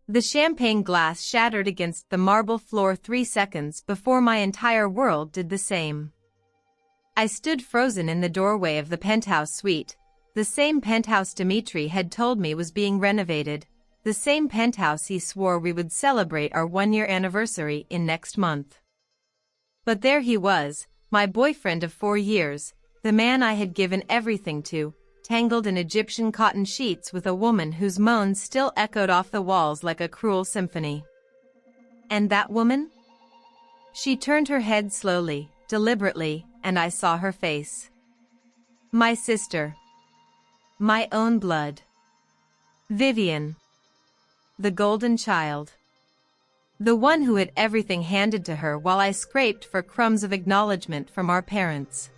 The champagne glass shattered against the marble floor 3 seconds before my entire world did the same. I stood frozen in the doorway of the penthouse suite, the same penthouse Dmitry had told me was being renovated, the same penthouse he swore we would celebrate our 1-year anniversary in next month. But there he was, my boyfriend of 4 years, the man I had given everything to, tangled in Egyptian cotton sheets with a woman whose moans still echoed off the walls like a cruel symphony. And that woman? She turned her head slowly, deliberately, and I saw her face. My sister. My own blood. Vivian. The golden child. The one who had everything handed to her while I scraped for crumbs of acknowledgement from our parents.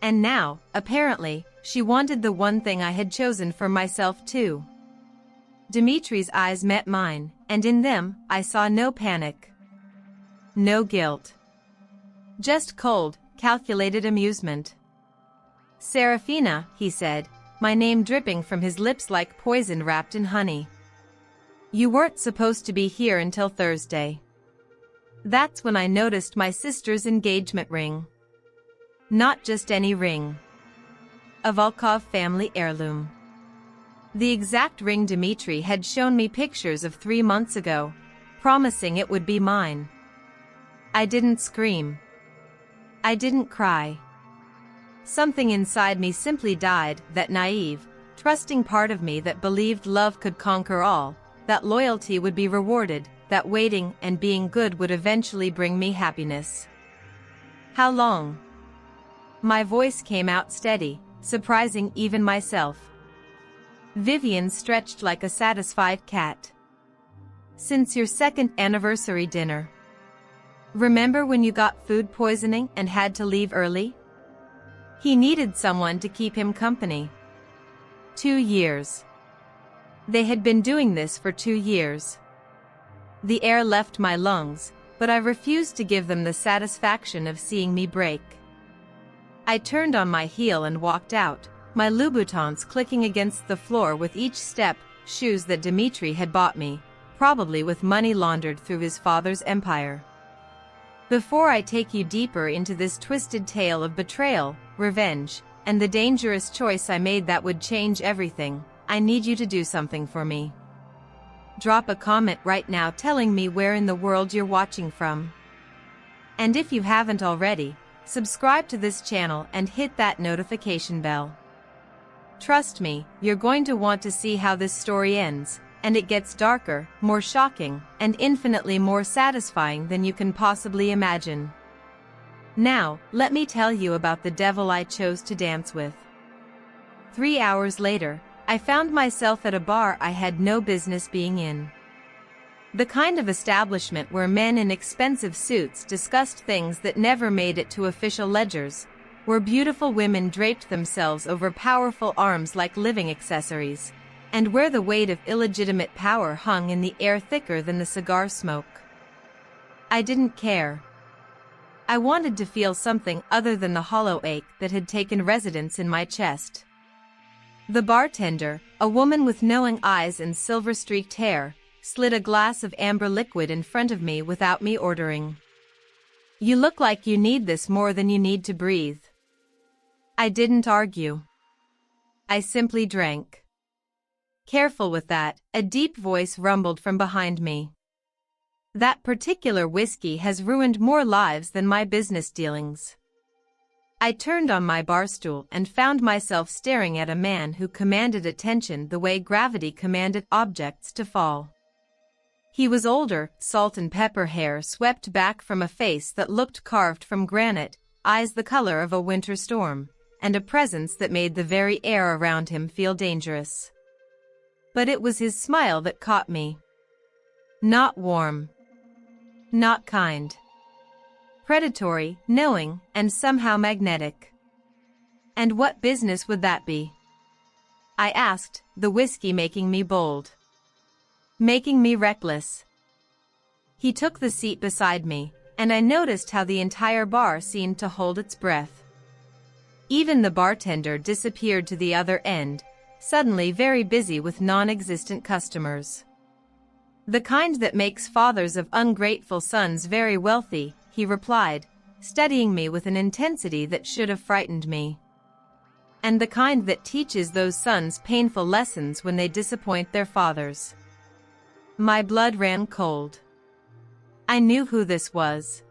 And now, apparently, she wanted the one thing I had chosen for myself too. Dmitry's eyes met mine, and in them, I saw no panic. No guilt. Just cold, calculated amusement. Seraphina, he said, my name dripping from his lips like poison wrapped in honey. You weren't supposed to be here until Thursday. That's when I noticed my sister's engagement ring. Not just any ring. A Volkov family heirloom. The exact ring Dmitry had shown me pictures of 3 months ago, promising it would be mine. I didn't scream. I didn't cry. Something inside me simply died, that naive, trusting part of me that believed love could conquer all, that loyalty would be rewarded, that waiting and being good would eventually bring me happiness. How long? My voice came out steady, surprising even myself. Vivian stretched like a satisfied cat. Since your 2nd anniversary dinner. Remember when you got food poisoning and had to leave early? He needed someone to keep him company. 2 years. They had been doing this for 2 years. The air left my lungs, but I refused to give them the satisfaction of seeing me break. I turned on my heel and walked out, my Louboutins clicking against the floor with each step, shoes that Dmitry had bought me, probably with money laundered through his father's empire. Before I take you deeper into this twisted tale of betrayal, revenge, and the dangerous choice I made that would change everything, I need you to do something for me. Drop a comment right now telling me where in the world you're watching from. And if you haven't already, subscribe to this channel and hit that notification bell. Trust me, you're going to want to see how this story ends, and it gets darker, more shocking, and infinitely more satisfying than you can possibly imagine. Now, let me tell you about the devil I chose to dance with. 3 hours later, I found myself at a bar I had no business being in. The kind of establishment where men in expensive suits discussed things that never made it to official ledgers, where beautiful women draped themselves over powerful arms like living accessories, and where the weight of illegitimate power hung in the air thicker than the cigar smoke. I didn't care. I wanted to feel something other than the hollow ache that had taken residence in my chest. The bartender, a woman with knowing eyes and silver-streaked hair, slid a glass of amber liquid in front of me without me ordering. You look like you need this more than you need to breathe. I didn't argue. I simply drank. Careful with that, a deep voice rumbled from behind me. That particular whiskey has ruined more lives than my business dealings. I turned on my bar stool and found myself staring at a man who commanded attention the way gravity commanded objects to fall. He was older, salt and pepper hair swept back from a face that looked carved from granite, eyes the color of a winter storm, and a presence that made the very air around him feel dangerous. But it was his smile that caught me. Not warm. Not kind. Predatory, knowing, and somehow magnetic. And what business would that be? I asked, the whiskey making me bold. Making me reckless. He took the seat beside me, and I noticed how the entire bar seemed to hold its breath. Even the bartender disappeared to the other end, suddenly very busy with non-existent customers. The kind that makes fathers of ungrateful sons very wealthy, he replied, studying me with an intensity that should have frightened me. And the kind that teaches those sons painful lessons when they disappoint their fathers. My blood ran cold. I knew who this was.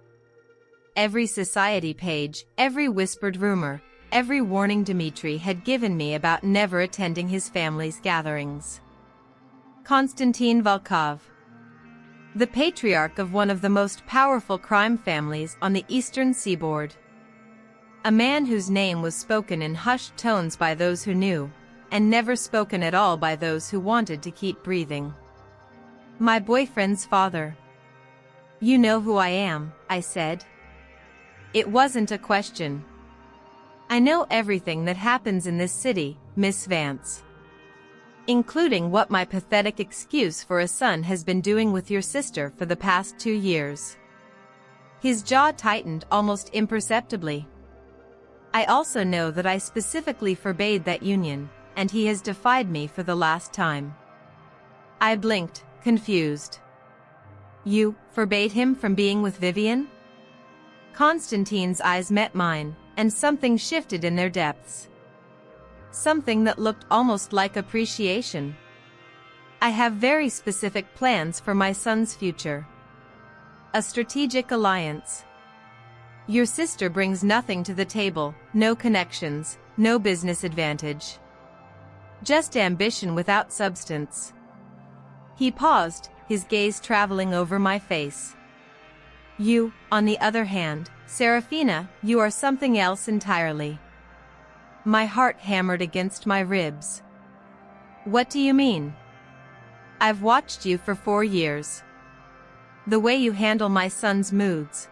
Every society page, every whispered rumor, every warning Dmitri had given me about never attending his family's gatherings. Konstantin Volkov, the patriarch of one of the most powerful crime families on the eastern seaboard. A man whose name was spoken in hushed tones by those who knew, and never spoken at all by those who wanted to keep breathing. My boyfriend's father. You know who I am, I said. It wasn't a question. I know everything that happens in this city, Miss Vance. Including what my pathetic excuse for a son has been doing with your sister for the past 2 years. His jaw tightened almost imperceptibly. I also know that I specifically forbade that union, and he has defied me for the last time. I blinked, confused. You forbade him from being with Vivian? Konstantin's eyes met mine, and something shifted in their depths. Something that looked almost like appreciation. I have very specific plans for my son's future. A strategic alliance. Your sister brings nothing to the table, no connections, no business advantage. Just ambition without substance. He paused, his gaze traveling over my face. You, on the other hand, Seraphina, you are something else entirely. My heart hammered against my ribs. What do you mean? I've watched you for 4 years. The way you handle my son's moods.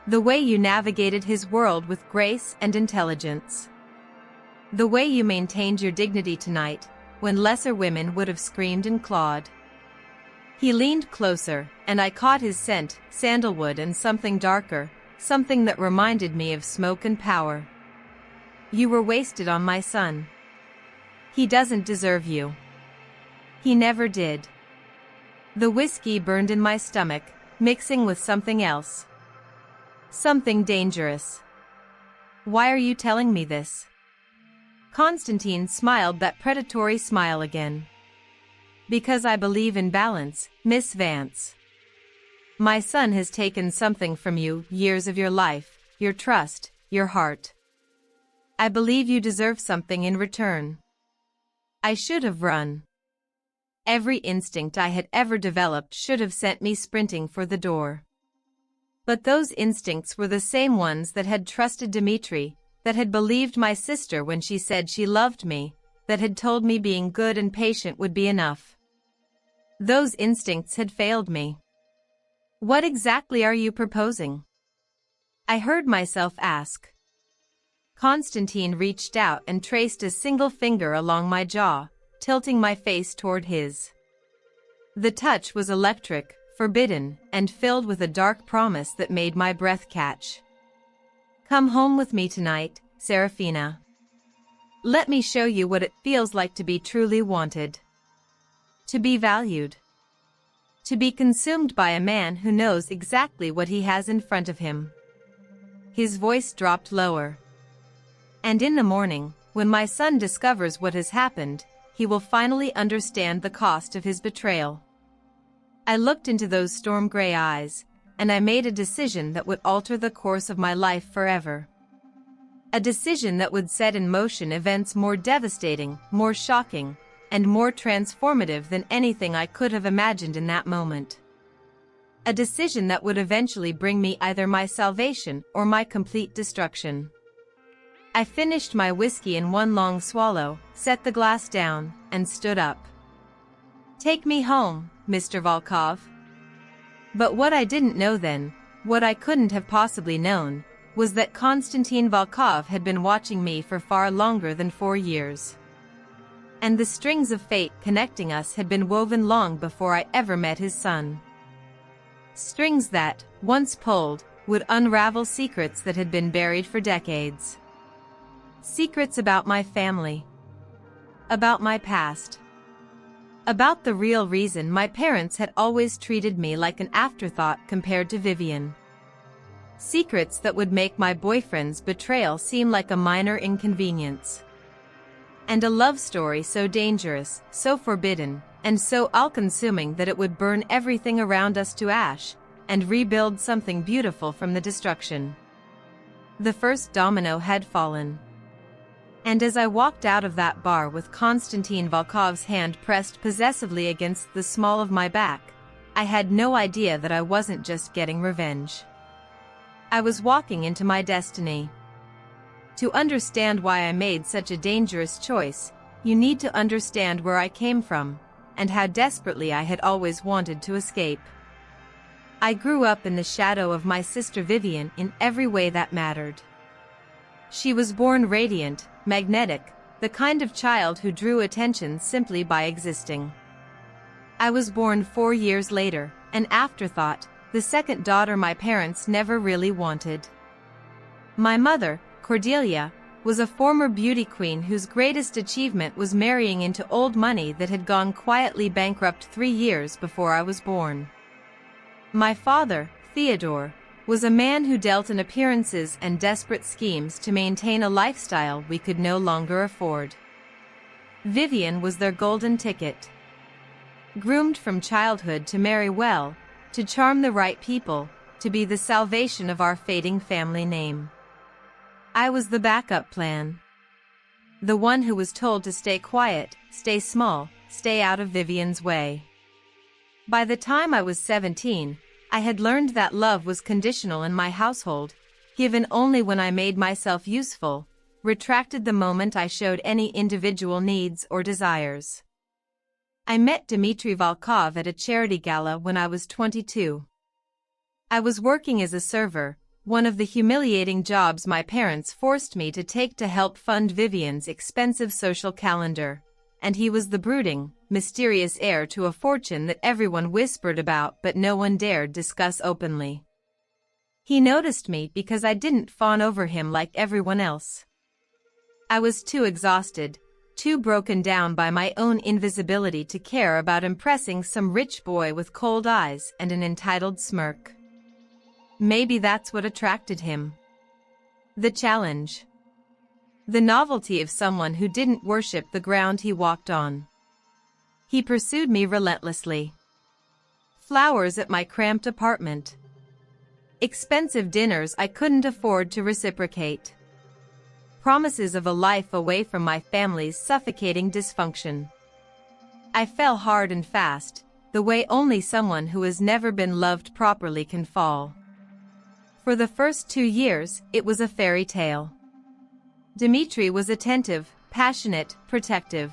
The way you navigated his world with grace and intelligence. The way you maintained your dignity tonight, when lesser women would have screamed and clawed. He leaned closer, and I caught his scent, sandalwood and something darker, something that reminded me of smoke and power. You were wasted on my son. He doesn't deserve you. He never did. The whiskey burned in my stomach, mixing with something else. Something dangerous. Why are you telling me this? Konstantin smiled that predatory smile again. Because I believe in balance, Miss Vance. My son has taken something from you, years of your life, your trust, your heart. I believe you deserve something in return. I should have run. Every instinct I had ever developed should have sent me sprinting for the door. But those instincts were the same ones that had trusted Dmitri, that had believed my sister when she said she loved me, that had told me being good and patient would be enough. Those instincts had failed me. What exactly are you proposing? I heard myself ask. Konstantin reached out and traced a single finger along my jaw, tilting my face toward his. The touch was electric, forbidden, and filled with a dark promise that made my breath catch. Come home with me tonight, Seraphina. Let me show you what it feels like to be truly wanted. To be valued. To be consumed by a man who knows exactly what he has in front of him. His voice dropped lower. And in the morning, when my son discovers what has happened, he will finally understand the cost of his betrayal. I looked into those storm-gray eyes, and I made a decision that would alter the course of my life forever. A decision that would set in motion events more devastating, more shocking, and more transformative than anything I could have imagined in that moment. A decision that would eventually bring me either my salvation or my complete destruction. I finished my whiskey in one long swallow, set the glass down, and stood up. Take me home, Mr. Volkov. But what I didn't know then, what I couldn't have possibly known, was that Konstantin Volkov had been watching me for far longer than 4 years. And the strings of fate connecting us had been woven long before I ever met his son. Strings that, once pulled, would unravel secrets that had been buried for decades. Secrets about my family. About my past. About the real reason my parents had always treated me like an afterthought compared to Vivian. Secrets that would make my boyfriend's betrayal seem like a minor inconvenience. And a love story so dangerous, so forbidden, and so all-consuming that it would burn everything around us to ash, and rebuild something beautiful from the destruction. The first domino had fallen. And as I walked out of that bar with Konstantin Volkov's hand pressed possessively against the small of my back, I had no idea that I wasn't just getting revenge. I was walking into my destiny. To understand why I made such a dangerous choice, you need to understand where I came from, and how desperately I had always wanted to escape. I grew up in the shadow of my sister Vivian in every way that mattered. She was born radiant, magnetic, the kind of child who drew attention simply by existing. I was born 4 years later, an afterthought, the second daughter my parents never really wanted. My mother, Cordelia, was a former beauty queen whose greatest achievement was marrying into old money that had gone quietly bankrupt 3 years before I was born. My father, Theodore, was a man who dealt in appearances and desperate schemes to maintain a lifestyle we could no longer afford. Vivian was their golden ticket. Groomed from childhood to marry well, to charm the right people, to be the salvation of our fading family name. I was the backup plan. The one who was told to stay quiet, stay small, stay out of Vivian's way. By the time I was 17, I had learned that love was conditional in my household, given only when I made myself useful, retracted the moment I showed any individual needs or desires. I met Dmitry Volkov at a charity gala when I was 22. I was working as a server, one of the humiliating jobs my parents forced me to take to help fund Vivian's expensive social calendar, and he was the brooding, mysterious heir to a fortune that everyone whispered about but no one dared discuss openly. He noticed me because I didn't fawn over him like everyone else. I was too exhausted, too broken down by my own invisibility to care about impressing some rich boy with cold eyes and an entitled smirk. Maybe that's what attracted him. The challenge. The novelty of someone who didn't worship the ground he walked on. He pursued me relentlessly. Flowers at my cramped apartment. Expensive dinners I couldn't afford to reciprocate. Promises of a life away from my family's suffocating dysfunction. I fell hard and fast, the way only someone who has never been loved properly can fall. For the first 2 years, it was a fairy tale. Dmitry was attentive, passionate, protective.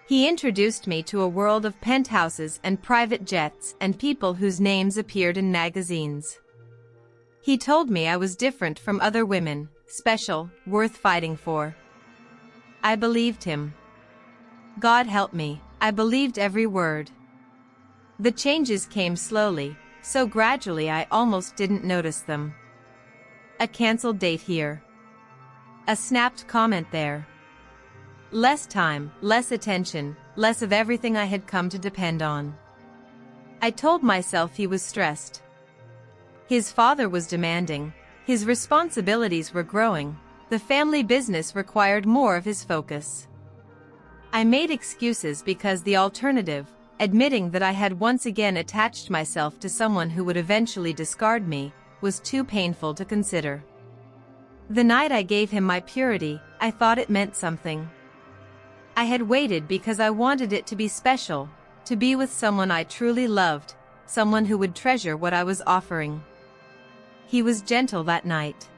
He introduced me to a world of penthouses and private jets and people whose names appeared in magazines. He told me I was different from other women, special, worth fighting for. I believed him. God help me, I believed every word. The changes came slowly, so gradually I almost didn't notice them. A canceled date here. A snapped comment there. Less time, less attention, less of everything I had come to depend on. I told myself he was stressed. His father was demanding, his responsibilities were growing, the family business required more of his focus. I made excuses because the alternative, admitting that I had once again attached myself to someone who would eventually discard me, was too painful to consider. The night I gave him my purity, I thought it meant something. I had waited because I wanted it to be special, to be with someone I truly loved, someone who would treasure what I was offering. He was gentle that night.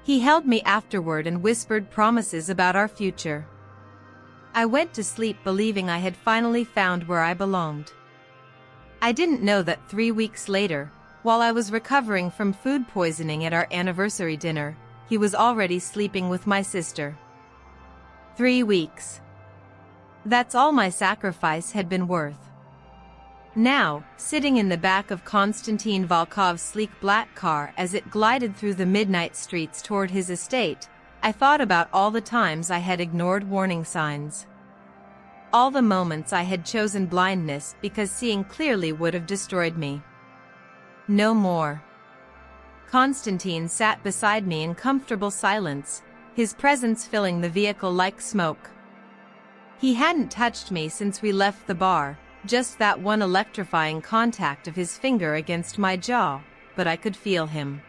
He held me afterward and whispered promises about our future. I went to sleep believing I had finally found where I belonged. I didn't know that 3 weeks later, while I was recovering from food poisoning at our anniversary dinner, he was already sleeping with my sister. 3 weeks. That's all my sacrifice had been worth. Now, sitting in the back of Konstantin Volkov's sleek black car as it glided through the midnight streets toward his estate, I thought about all the times I had ignored warning signs. all the moments I had chosen blindness because seeing clearly would have destroyed me. No more. Constantine sat beside me in comfortable silence, his presence filling the vehicle like smoke. He hadn't touched me since we left the bar, just that one electrifying contact of his finger against my jaw, but I could feel him.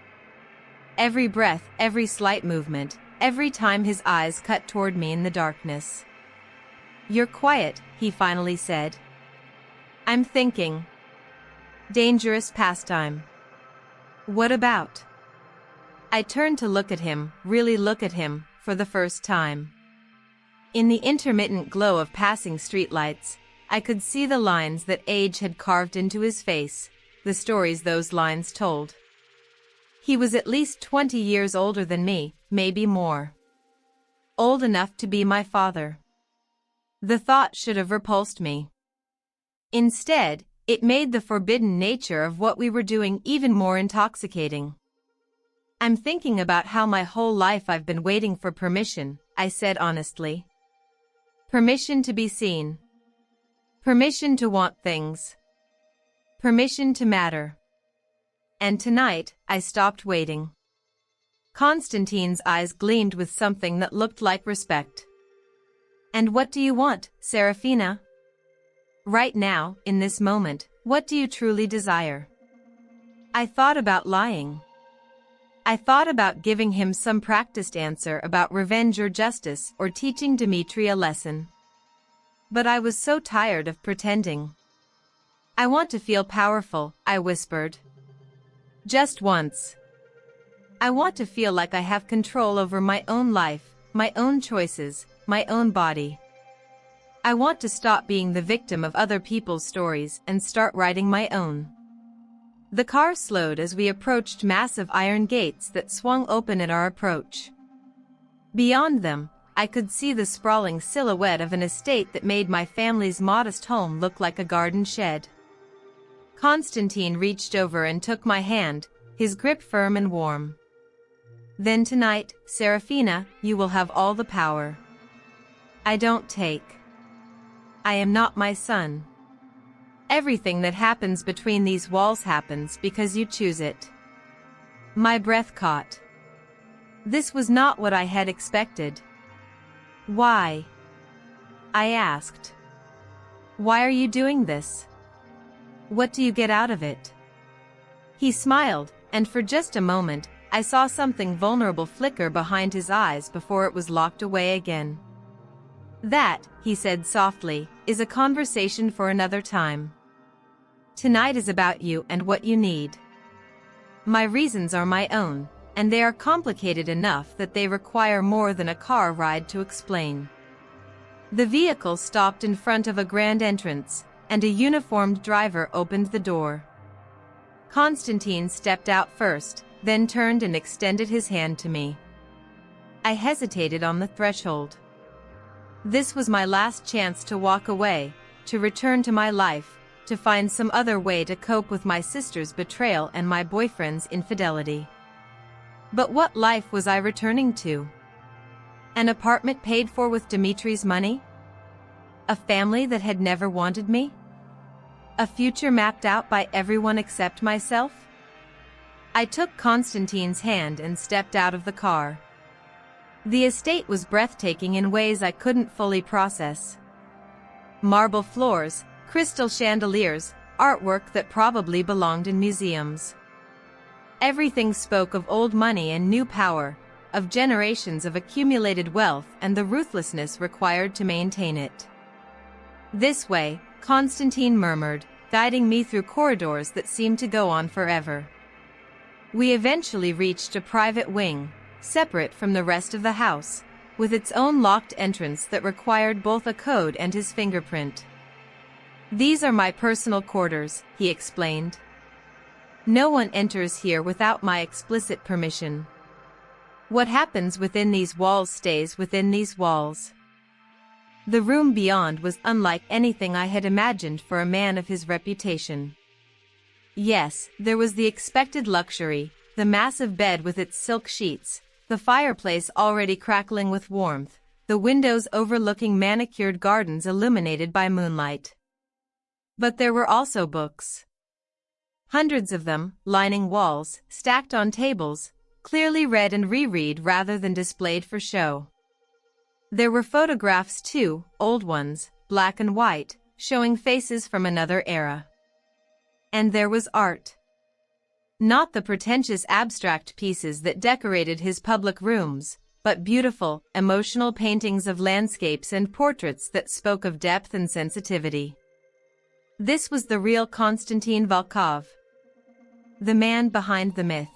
Every breath, every slight movement, every time his eyes cut toward me in the darkness. "You're quiet," he finally said. "I'm thinking." Dangerous pastime. What about? I turned to look at him, really look at him, for the first time. In the intermittent glow of passing streetlights, I could see the lines that age had carved into his face, the stories those lines told. He was at least 20 years older than me, maybe more. Old enough to be my father. The thought should have repulsed me. Instead, it made the forbidden nature of what we were doing even more intoxicating. "I'm thinking about how my whole life I've been waiting for permission," I said honestly. Permission to be seen. Permission to want things. Permission to matter. And tonight, I stopped waiting. Constantine's eyes gleamed with something that looked like respect. "And what do you want, Seraphina? Right now, in this moment, what do you truly desire?" I thought about lying. I thought about giving him some practiced answer about revenge or justice or teaching Dimitri a lesson. But I was so tired of pretending. "I want to feel powerful," I whispered. "Just once. I want to feel like I have control over my own life, my own choices, my own body. I want to stop being the victim of other people's stories and start writing my own." The car slowed as we approached massive iron gates that swung open at our approach. Beyond them, I could see the sprawling silhouette of an estate that made my family's modest home look like a garden shed. Constantine reached over and took my hand, his grip firm and warm. "Then tonight, Seraphina, you will have all the power. I don't take. I am not my son. Everything that happens between these walls happens because you choose it." My breath caught. This was not what I had expected. "Why?" I asked. "Why are you doing this? What do you get out of it?" He smiled, and for just a moment, I saw something vulnerable flicker behind his eyes before it was locked away again. "That," he said softly, "is a conversation for another time. Tonight is about you and what you need. My reasons are my own, and they are complicated enough that they require more than a car ride to explain." The vehicle stopped in front of a grand entrance, and a uniformed driver opened the door. Constantine stepped out first, then turned and extended his hand to me. I hesitated on the threshold. This was my last chance to walk away, to return to my life, to find some other way to cope with my sister's betrayal and my boyfriend's infidelity. But what life was I returning to? An apartment paid for with Dimitri's money? A family that had never wanted me? A future mapped out by everyone except myself? I took Constantine's hand and stepped out of the car. The estate was breathtaking in ways I couldn't fully process. Marble floors, crystal chandeliers, artwork that probably belonged in museums. Everything spoke of old money and new power, of generations of accumulated wealth and the ruthlessness required to maintain it. "This way," Constantine murmured, guiding me through corridors that seemed to go on forever. We eventually reached a private wing, separate from the rest of the house, with its own locked entrance that required both a code and his fingerprint. "These are my personal quarters," he explained. "No one enters here without my explicit permission. What happens within these walls stays within these walls." The room beyond was unlike anything I had imagined for a man of his reputation. Yes, there was the expected luxury, the massive bed with its silk sheets, the fireplace already crackling with warmth, the windows overlooking manicured gardens illuminated by moonlight. But there were also books. Hundreds of them, lining walls, stacked on tables, clearly read and reread rather than displayed for show. There were photographs too, old ones, black and white, showing faces from another era. And there was art. Not the pretentious abstract pieces that decorated his public rooms, but beautiful, emotional paintings of landscapes and portraits that spoke of depth and sensitivity. This was the real Konstantin Volkov, the man behind the myth.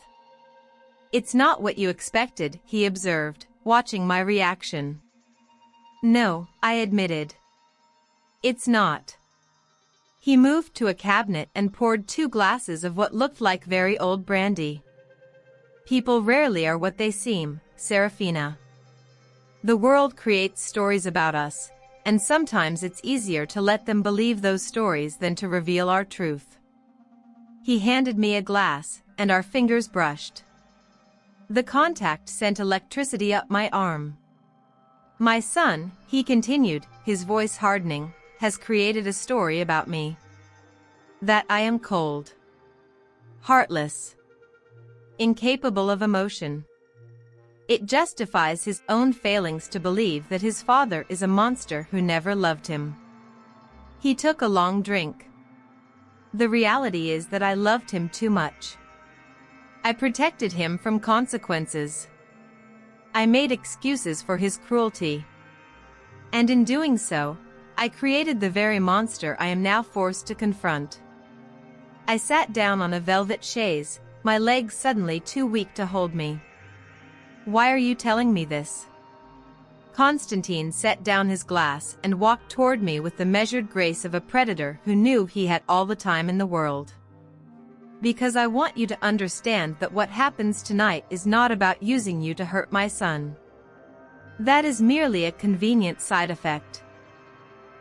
"It's not what you expected," he observed, watching my reaction. "No," I admitted. "It's not." He moved to a cabinet and poured 2 glasses of what looked like very old brandy. "People rarely are what they seem, Seraphina. The world creates stories about us, and sometimes it's easier to let them believe those stories than to reveal our truth." He handed me a glass, and our fingers brushed. The contact sent electricity up my arm. "My son," he continued, his voice hardening, "has created a story about me. That I am cold, heartless, incapable of emotion. It justifies his own failings to believe that his father is a monster who never loved him." He took a long drink. "The reality is that I loved him too much. I protected him from consequences. I made excuses for his cruelty. And in doing so, I created the very monster I am now forced to confront." I sat down on a velvet chaise, my legs suddenly too weak to hold me. "Why are you telling me this?" Konstantin set down his glass and walked toward me with the measured grace of a predator who knew he had all the time in the world. "Because I want you to understand that what happens tonight is not about using you to hurt my son. That is merely a convenient side effect."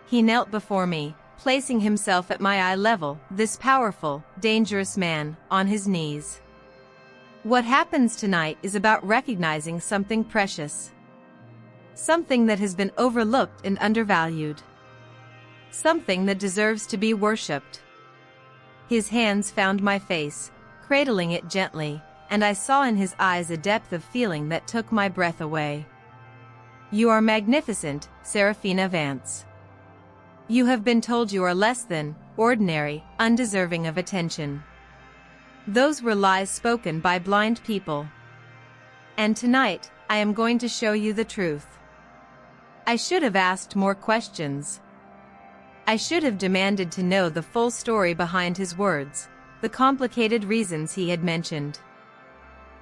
He knelt before me, placing himself at my eye level, this powerful, dangerous man, on his knees. "What happens tonight is about recognizing something precious. Something that has been overlooked and undervalued. Something that deserves to be worshipped." His hands found my face, cradling it gently, and I saw in his eyes a depth of feeling that took my breath away. "You are magnificent, Seraphina Vance. You have been told you are less than, ordinary, undeserving of attention. Those were lies spoken by blind people. And tonight, I am going to show you the truth." I should have asked more questions. I should have demanded to know the full story behind his words, the complicated reasons he had mentioned.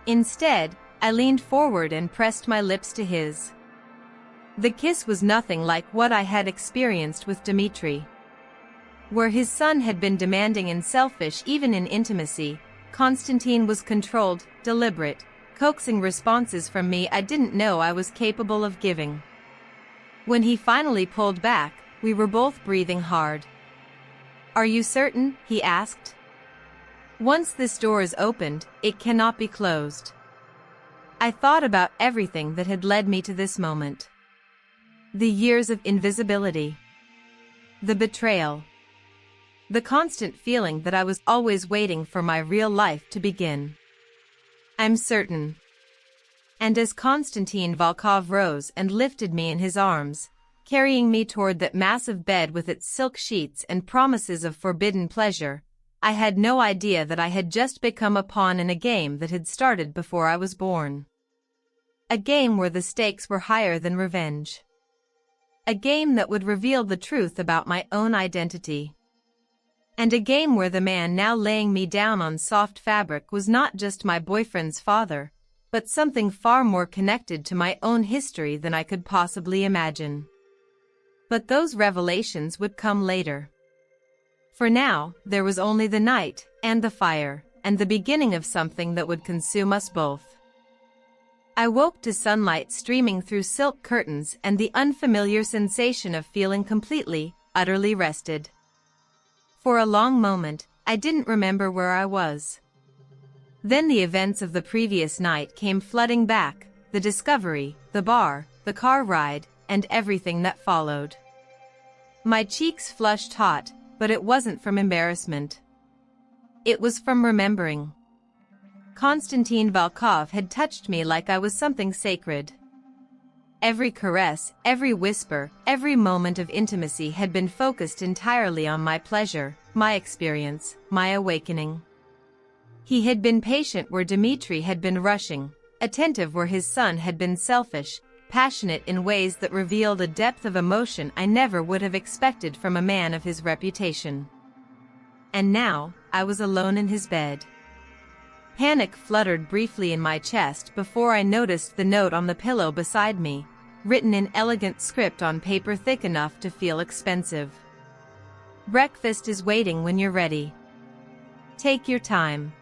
Instead, I leaned forward and pressed my lips to his. The kiss was nothing like what I had experienced with Dmitri. Where his son had been demanding and selfish even in intimacy, Konstantin was controlled, deliberate, coaxing responses from me I didn't know I was capable of giving. When he finally pulled back, we were both breathing hard. "Are you certain?" he asked. "Once this door is opened, it cannot be closed." I thought about everything that had led me to this moment. The years of invisibility. The betrayal. The constant feeling that I was always waiting for my real life to begin. "I'm certain." And as Konstantin Volkov rose and lifted me in his arms, carrying me toward that massive bed with its silk sheets and promises of forbidden pleasure, I had no idea that I had just become a pawn in a game that had started before I was born. A game where the stakes were higher than revenge. A game that would reveal the truth about my own identity. And a game where the man now laying me down on soft fabric was not just my boyfriend's father, but something far more connected to my own history than I could possibly imagine. But those revelations would come later. For now, there was only the night, and the fire, and the beginning of something that would consume us both. I woke to sunlight streaming through silk curtains and the unfamiliar sensation of feeling completely, utterly rested. For a long moment, I didn't remember where I was. Then the events of the previous night came flooding back, the discovery, the bar, the car ride, and everything that followed. My cheeks flushed hot, but it wasn't from embarrassment. It was from remembering. Konstantin Volkov had touched me like I was something sacred. Every caress, every whisper, every moment of intimacy had been focused entirely on my pleasure, my experience, my awakening. He had been patient where Dmitri had been rushing, attentive where his son had been selfish, passionate in ways that revealed a depth of emotion I never would have expected from a man of his reputation. And now, I was alone in his bed. Panic fluttered briefly in my chest before I noticed the note on the pillow beside me, written in elegant script on paper thick enough to feel expensive. Breakfast is waiting when you're ready. Take your time.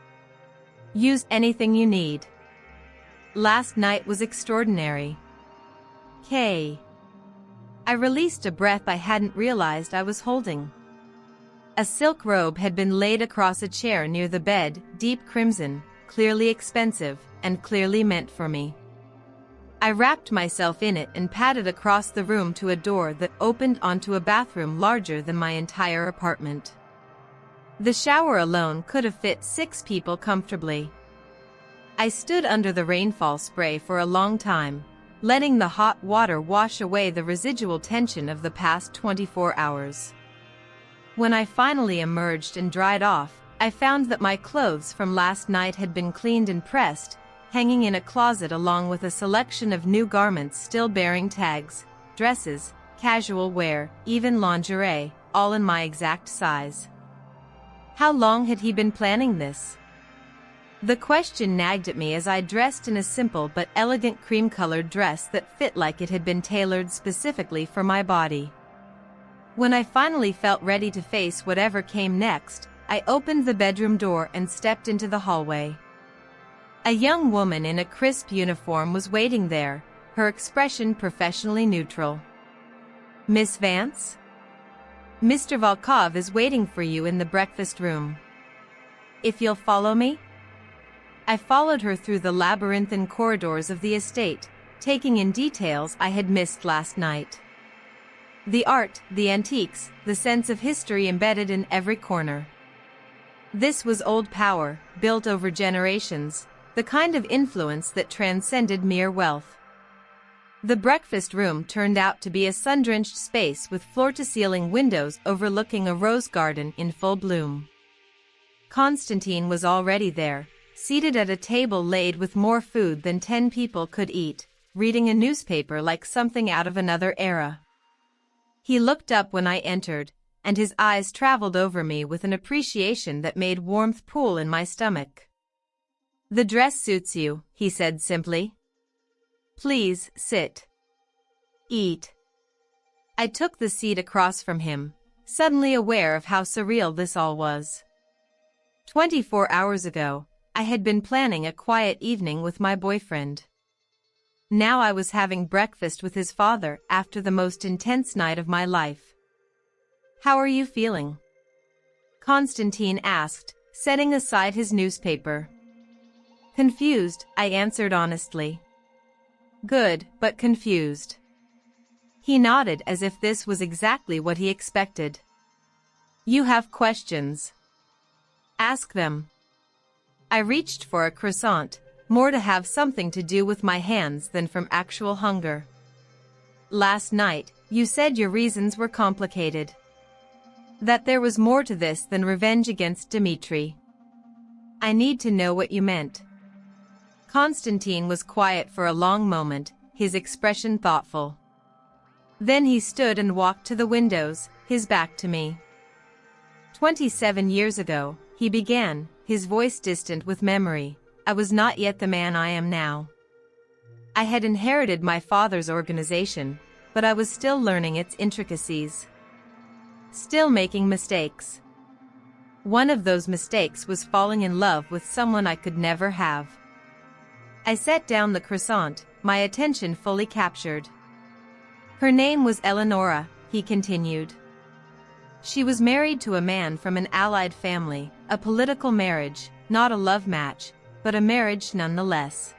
Use anything you need. Last night was extraordinary. K. I released a breath I hadn't realized I was holding. A silk robe had been laid across a chair near the bed, deep crimson, clearly expensive, and clearly meant for me. I wrapped myself in it and padded across the room to a door that opened onto a bathroom larger than my entire apartment. The shower alone could have fit 6 people comfortably. I stood under the rainfall spray for a long time, letting the hot water wash away the residual tension of the past 24 hours. When I finally emerged and dried off, I found that my clothes from last night had been cleaned and pressed, hanging in a closet along with a selection of new garments still bearing tags, dresses, casual wear, even lingerie, all in my exact size. How long had he been planning this? The question nagged at me as I dressed in a simple but elegant cream-colored dress that fit like it had been tailored specifically for my body. When I finally felt ready to face whatever came next, I opened the bedroom door and stepped into the hallway. A young woman in a crisp uniform was waiting there, her expression professionally neutral. "Miss Vance? Mr. Volkov is waiting for you in the breakfast room. If you'll follow me?" I followed her through the labyrinthine corridors of the estate, taking in details I had missed last night. The art, the antiques, the sense of history embedded in every corner. This was old power, built over generations, the kind of influence that transcended mere wealth. The breakfast room turned out to be a sun-drenched space with floor-to-ceiling windows overlooking a rose garden in full bloom. Konstantin was already there, seated at a table laid with more food than 10 people could eat, reading a newspaper like something out of another era. He looked up when I entered, and his eyes traveled over me with an appreciation that made warmth pool in my stomach. "The dress suits you," he said simply. "Please, sit. Eat." I took the seat across from him, suddenly aware of how surreal this all was. 24 hours ago, I had been planning a quiet evening with my boyfriend. Now I was having breakfast with his father after the most intense night of my life. "How are you feeling?" Konstantin asked, setting aside his newspaper. "Confused," I answered honestly. "Good, but confused." He nodded as if this was exactly what he expected. "You have questions. Ask them." I reached for a croissant, more to have something to do with my hands than from actual hunger. "Last night, you said your reasons were complicated. That there was more to this than revenge against Dmitri. I need to know what you meant." Konstantin was quiet for a long moment, his expression thoughtful. Then he stood and walked to the windows, his back to me. 27 years ago, he began, his voice distant with memory. I was not yet the man I am now. I had inherited my father's organization, but I was still learning its intricacies. Still making mistakes. One of those mistakes was falling in love with someone I could never have. I set down the croissant, my attention fully captured. "Her name was Eleonora," he continued. "She was married to a man from an allied family, a political marriage, not a love match, but a marriage nonetheless.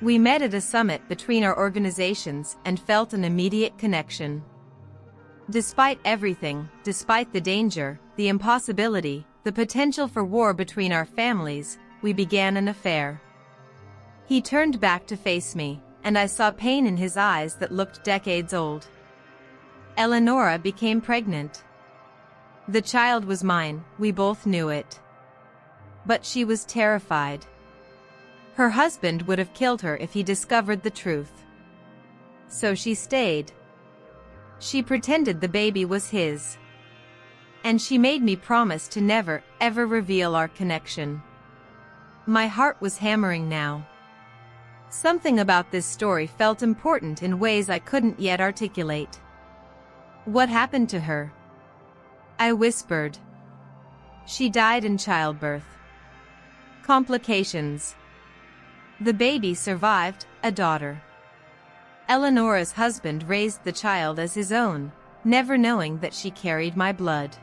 We met at a summit between our organizations and felt an immediate connection. Despite everything, despite the danger, the impossibility, the potential for war between our families, we began an affair. He turned back to face me, and I saw pain in his eyes that looked decades old. Eleonora became pregnant. The child was mine, we both knew it. But she was terrified. Her husband would have killed her if he discovered the truth. So she stayed. She pretended the baby was his. And she made me promise to never, ever reveal our connection. My heart was hammering now. Something about this story felt important in ways I couldn't yet articulate. What happened to her? I whispered. She died in childbirth. Complications. The baby survived, a daughter. Eleonora's husband raised the child as his own, never knowing that she carried my blood.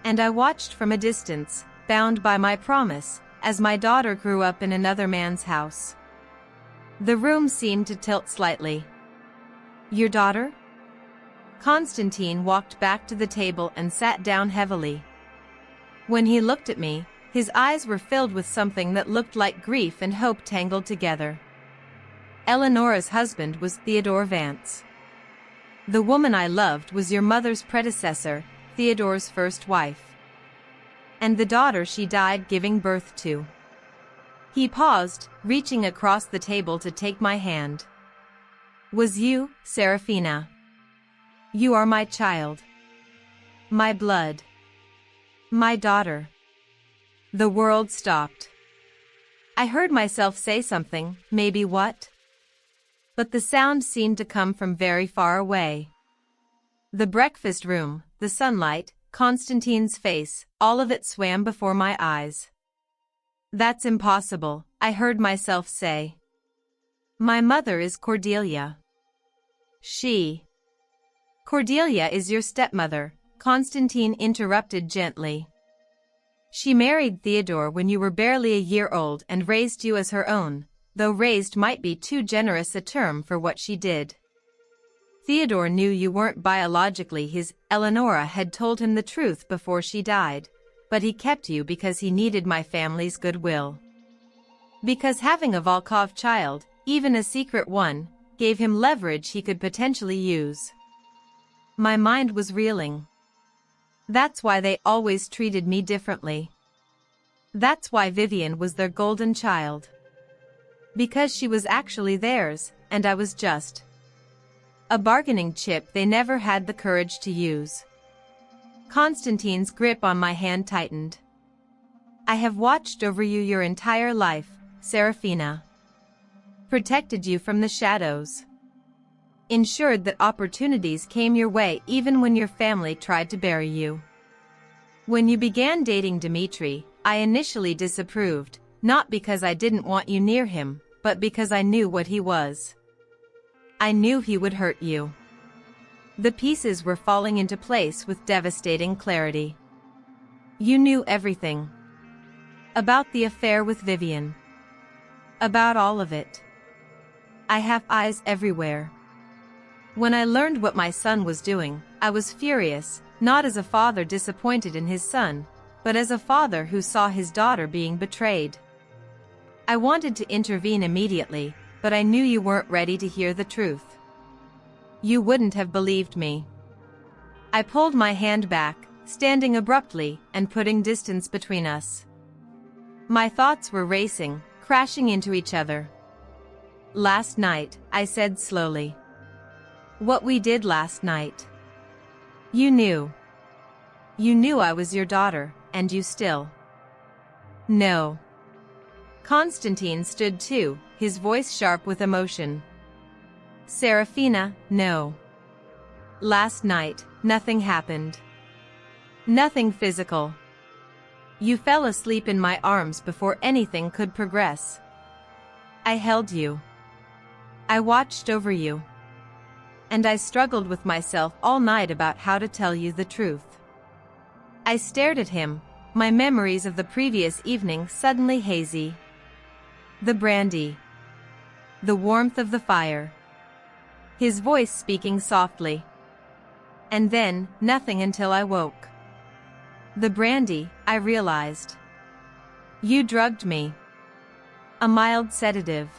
And I watched from a distance, bound by my promise, as my daughter grew up in another man's house. The room seemed to tilt slightly. Your daughter? Constantine walked back to the table and sat down heavily. When he looked at me, his eyes were filled with something that looked like grief and hope tangled together. Eleonora's husband was Theodore Vance. The woman I loved was your mother's predecessor, Theodore's first wife. And the daughter she died giving birth to. He paused, reaching across the table to take my hand. Was you, Seraphina? You are my child. My blood. My daughter. The world stopped. I heard myself say something, maybe what? But the sound seemed to come from very far away. The breakfast room, the sunlight, Constantine's face, all of it swam before my eyes. That's impossible, I heard myself say. My mother is Cordelia. Cordelia is your stepmother, Constantine interrupted gently. She married Theodore when you were barely a year old and raised you as her own, though raised might be too generous a term for what she did. Theodore knew you weren't biologically his. Eleonora had told him the truth before she died, but he kept you because he needed my family's goodwill. Because having a Volkov child, even a secret one, gave him leverage he could potentially use. My mind was reeling. That's why they always treated me differently. That's why Vivian was their golden child. Because she was actually theirs, and I was just a bargaining chip they never had the courage to use. Constantine's grip on my hand tightened. I have watched over you your entire life, Seraphina. Protected you from the shadows. Ensured that opportunities came your way even when your family tried to bury you. When you began dating Dmitri, I initially disapproved, not because I didn't want you near him, but because I knew what he was. I knew he would hurt you. The pieces were falling into place with devastating clarity. You knew everything. About the affair with Vivian. About all of it. I have eyes everywhere. When I learned what my son was doing, I was furious, not as a father disappointed in his son, but as a father who saw his daughter being betrayed. I wanted to intervene immediately, but I knew you weren't ready to hear the truth. You wouldn't have believed me. I pulled my hand back, standing abruptly and putting distance between us. My thoughts were racing, crashing into each other. Last night, I said slowly. What we did last night. You knew. You knew I was your daughter, and you still. No. Constantine stood too, his voice sharp with emotion. Seraphina, no. Last night, nothing happened. Nothing physical. You fell asleep in my arms before anything could progress. I held you. I watched over you. And I struggled with myself all night about how to tell you the truth. I stared at him, my memories of the previous evening suddenly hazy. The brandy. the warmth of the fire. His voice speaking softly. And then, nothing until I woke. The brandy, I realized. You drugged me. A mild sedative.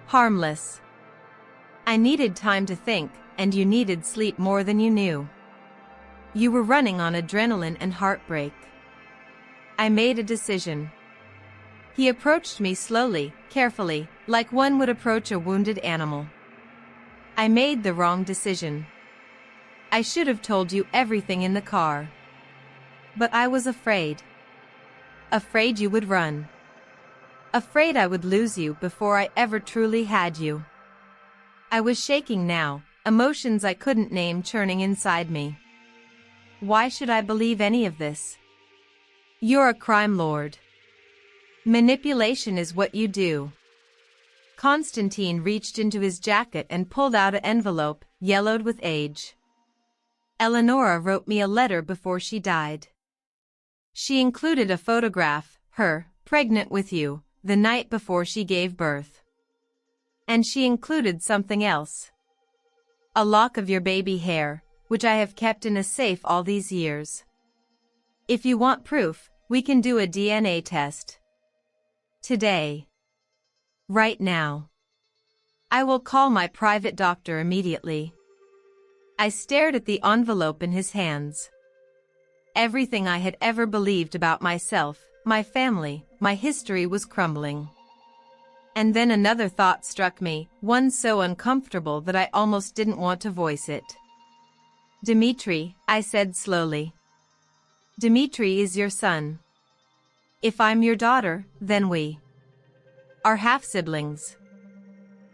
Harmless. I needed time to think, and you needed sleep more than you knew. You were running on adrenaline and heartbreak. I made a decision. He approached me slowly, carefully, like one would approach a wounded animal. I made the wrong decision. I should have told you everything in the car. But I was afraid. Afraid you would run. Afraid I would lose you before I ever truly had you. I was shaking now, emotions I couldn't name churning inside me. Why should I believe any of this? You're a crime lord. Manipulation is what you do. Constantine reached into his jacket and pulled out an envelope, yellowed with age. Eleonora wrote me a letter before she died. She included a photograph, her, pregnant with you, the night before she gave birth. And she included something else. A lock of your baby hair, which I have kept in a safe all these years. If you want proof, we can do a DNA test. Today. Right now. I will call my private doctor immediately. I stared at the envelope in his hands. Everything I had ever believed about myself, my family, my history was crumbling. And then another thought struck me, one so uncomfortable that I almost didn't want to voice it. Dmitri, I said slowly. Dmitri is your son. If I'm your daughter, then we are half-siblings.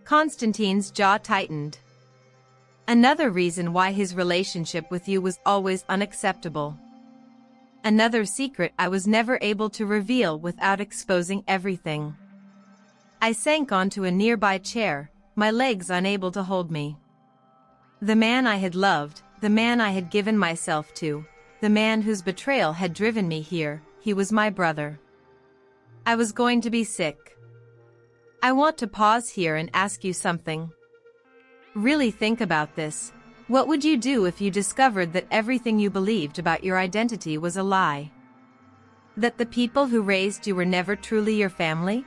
Constantine's jaw tightened. Another reason why his relationship with you was always unacceptable. Another secret I was never able to reveal without exposing everything. I sank onto a nearby chair, my legs unable to hold me. The man I had loved, the man I had given myself to, the man whose betrayal had driven me here, he was my brother. I was going to be sick. I want to pause here and ask you something. Really think about this. What would you do if you discovered that everything you believed about your identity was a lie? That the people who raised you were never truly your family?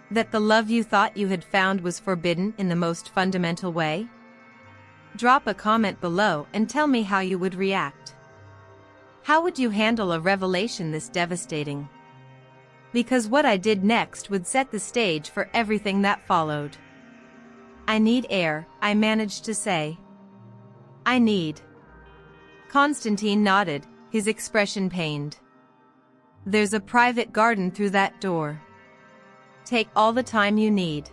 That the love you thought you had found was forbidden in the most fundamental way? Drop a comment below and tell me how you would react. How would you handle a revelation this devastating? Because what I did next would set the stage for everything that followed. I need air, I managed to say. I need. Constantine nodded, his expression pained. There's a private garden through that door. Take all the time you need.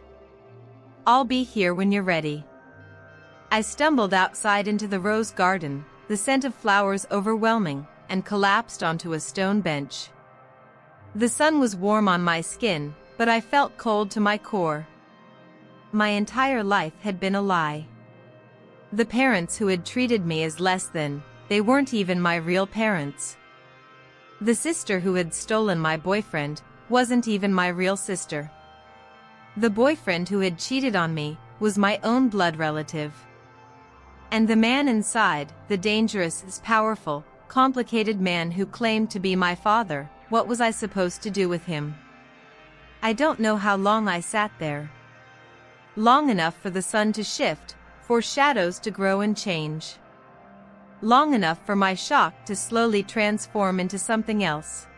I'll be here when you're ready. I stumbled outside into the rose garden, the scent of flowers overwhelming, and collapsed onto a stone bench. The sun was warm on my skin, but I felt cold to my core. My entire life had been a lie. The parents who had treated me as less than, they weren't even my real parents. The sister who had stolen my boyfriend, wasn't even my real sister. The boyfriend who had cheated on me, was my own blood relative. And the man inside, the dangerous, powerful, complicated man who claimed to be my father, what was I supposed to do with him? I don't know how long I sat there. Long enough for the sun to shift, for shadows to grow and change. Long enough for my shock to slowly transform into something else.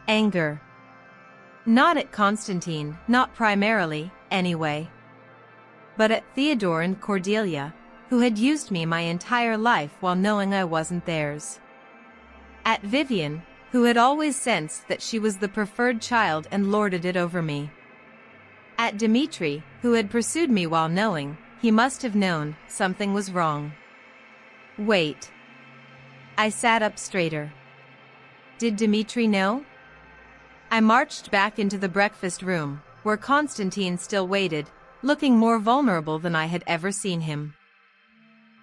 Anger. Not at Constantine, not primarily, anyway. But at Theodore and Cordelia, who had used me my entire life while knowing I wasn't theirs. At Vivian, who had always sensed that she was the preferred child and lorded it over me. At Dmitri, who had pursued me while knowing, he must have known, something was wrong. Wait. I sat up straighter. Did Dmitri know? I marched back into the breakfast room, where Constantine still waited, looking more vulnerable than I had ever seen him.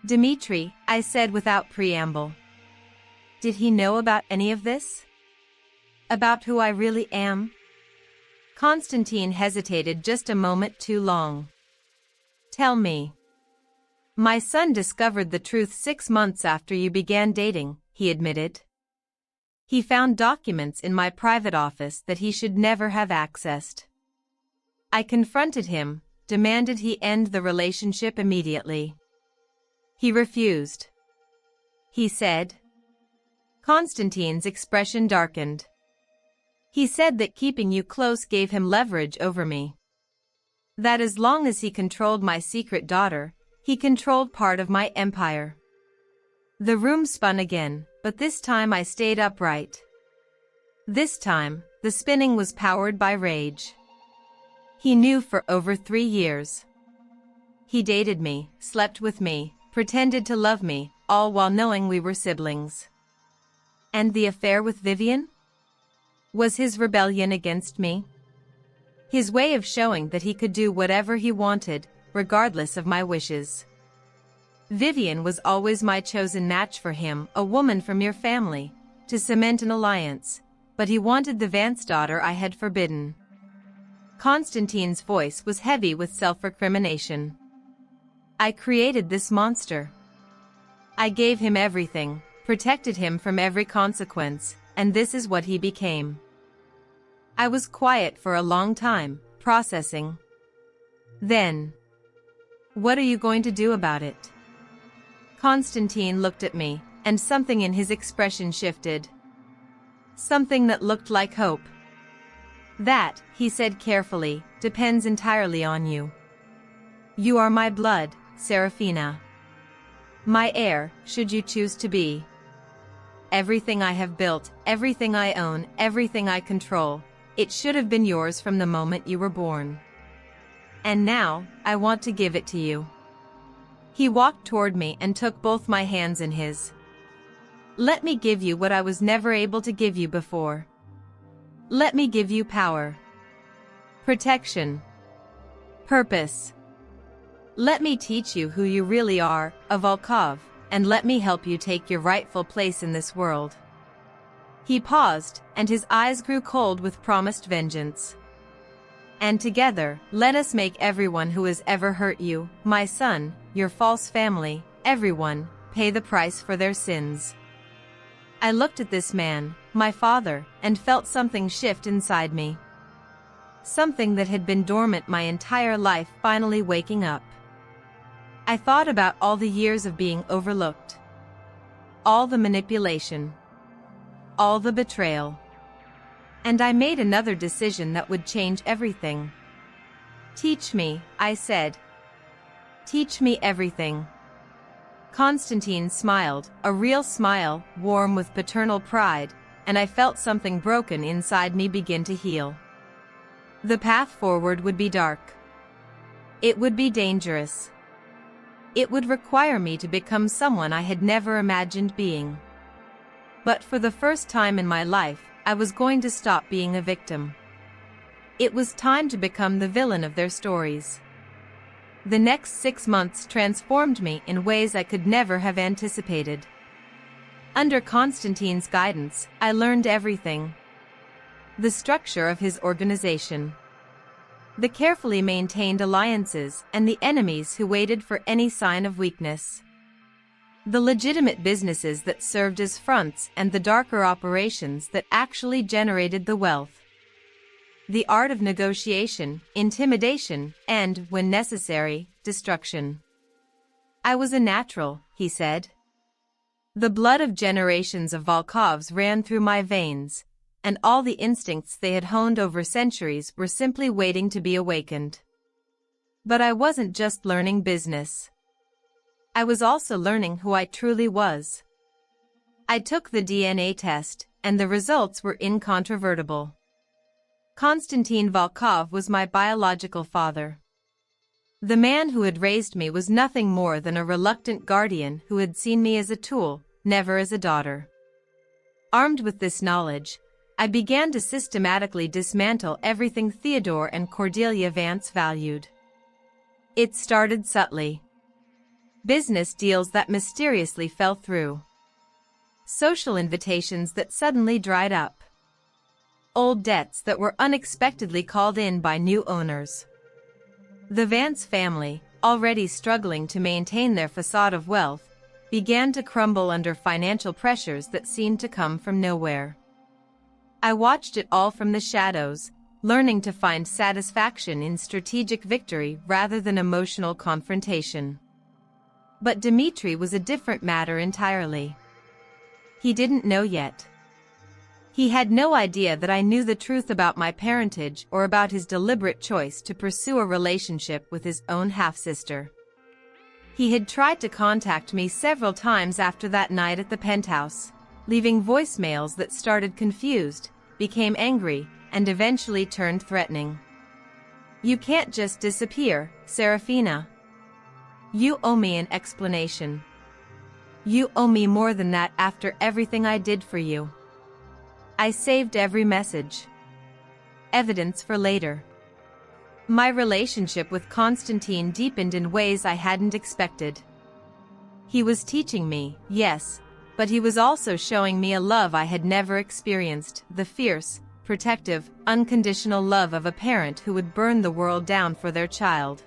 Dmitri, I said without preamble. Did he know about any of this? About who I really am? Constantine hesitated just a moment too long. Tell me. My son discovered the truth 6 months after you began dating, he admitted. He found documents in my private office that he should never have accessed. I confronted him, demanded he end the relationship immediately. He refused. He said. Constantine's expression darkened. He said that keeping you close gave him leverage over me. That as long as he controlled my secret daughter, he controlled part of my empire. The room spun again, but this time I stayed upright. This time, the spinning was powered by rage. He knew for over 3 years. He dated me, slept with me, pretended to love me, all while knowing we were siblings. And the affair with Vivian? Was his rebellion against me? His way of showing that he could do whatever he wanted, regardless of my wishes. Vivian was always my chosen match for him, a woman from your family, to cement an alliance, but he wanted the Vance daughter I had forbidden. Constantine's voice was heavy with self-recrimination. I created this monster. I gave him everything, protected him from every consequence, and this is what he became. I was quiet for a long time, processing. Then, what are you going to do about it? Constantine looked at me, and something in his expression shifted. Something that looked like hope. That, he said carefully, depends entirely on you. You are my blood, Seraphina. My heir, should you choose to be. Everything I have built, everything I own, everything I control, it should have been yours from the moment you were born. And now, I want to give it to you. He walked toward me and took both my hands in his. Let me give you what I was never able to give you before. Let me give you power. Protection. Purpose. Let me teach you who you really are, a Volkov, and let me help you take your rightful place in this world. He paused, and his eyes grew cold with promised vengeance. And together, let us make everyone who has ever hurt you, my son, your false family, everyone, pay the price for their sins. I looked at this man, my father, and felt something shift inside me. Something that had been dormant my entire life finally waking up. I thought about all the years of being overlooked. All the manipulation. All the betrayal. And I made another decision that would change everything. Teach me, I said. Teach me everything. Constantine smiled, a real smile, warm with paternal pride, and I felt something broken inside me begin to heal. The path forward would be dark. It would be dangerous. It would require me to become someone I had never imagined being. But for the first time in my life, I was going to stop being a victim. It was time to become the villain of their stories. The next 6 months transformed me in ways I could never have anticipated. Under Constantine's guidance, I learned everything. The structure of his organization. The carefully maintained alliances and the enemies who waited for any sign of weakness. The legitimate businesses that served as fronts and the darker operations that actually generated the wealth. The art of negotiation, intimidation, and, when necessary, destruction. I was a natural, he said. The blood of generations of Volkovs ran through my veins, and all the instincts they had honed over centuries were simply waiting to be awakened. But I wasn't just learning business. I was also learning who I truly was. I took the DNA test, and the results were incontrovertible. Konstantin Volkov was my biological father. The man who had raised me was nothing more than a reluctant guardian who had seen me as a tool, never as a daughter. Armed with this knowledge, I began to systematically dismantle everything Theodore and Cordelia Vance valued. It started subtly. Business deals that mysteriously fell through. Social invitations that suddenly dried up. old debts that were unexpectedly called in by new owners. The Vance family, already struggling to maintain their facade of wealth, began to crumble under financial pressures that seemed to come from nowhere. I watched it all from the shadows, learning to find satisfaction in strategic victory rather than emotional confrontation. But Dmitri was a different matter entirely. He didn't know yet. He had no idea that I knew the truth about my parentage or about his deliberate choice to pursue a relationship with his own half-sister. He had tried to contact me several times after that night at the penthouse, leaving voicemails that started confused, became angry, and eventually turned threatening. "You can't just disappear, Seraphina. You owe me an explanation. You owe me more than that after everything I did for you." I saved every message. Evidence for later. My relationship with Konstantin deepened in ways I hadn't expected. He was teaching me, yes, but he was also showing me a love I had never experienced, the fierce, protective, unconditional love of a parent who would burn the world down for their child.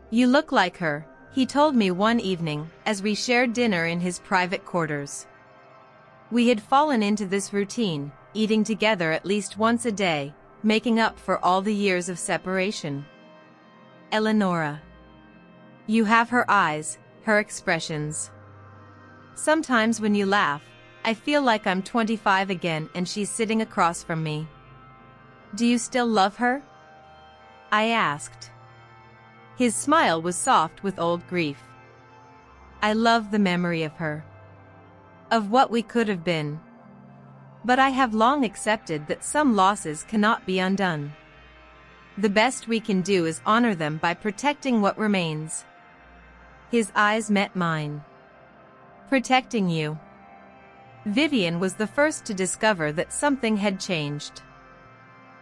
"You look like her," he told me one evening, as we shared dinner in his private quarters. We had fallen into this routine, eating together at least once a day, making up for all the years of separation. "Eleonora. You have her eyes, her expressions. Sometimes when you laugh, I feel like I'm 25 again and she's sitting across from me. Do you still love her?" I asked. His smile was soft with old grief. "I love the memory of her. Of what we could have been. But I have long accepted that some losses cannot be undone. The best we can do is honor them by protecting what remains." His eyes met mine. "Protecting you." Vivian was the first to discover that something had changed.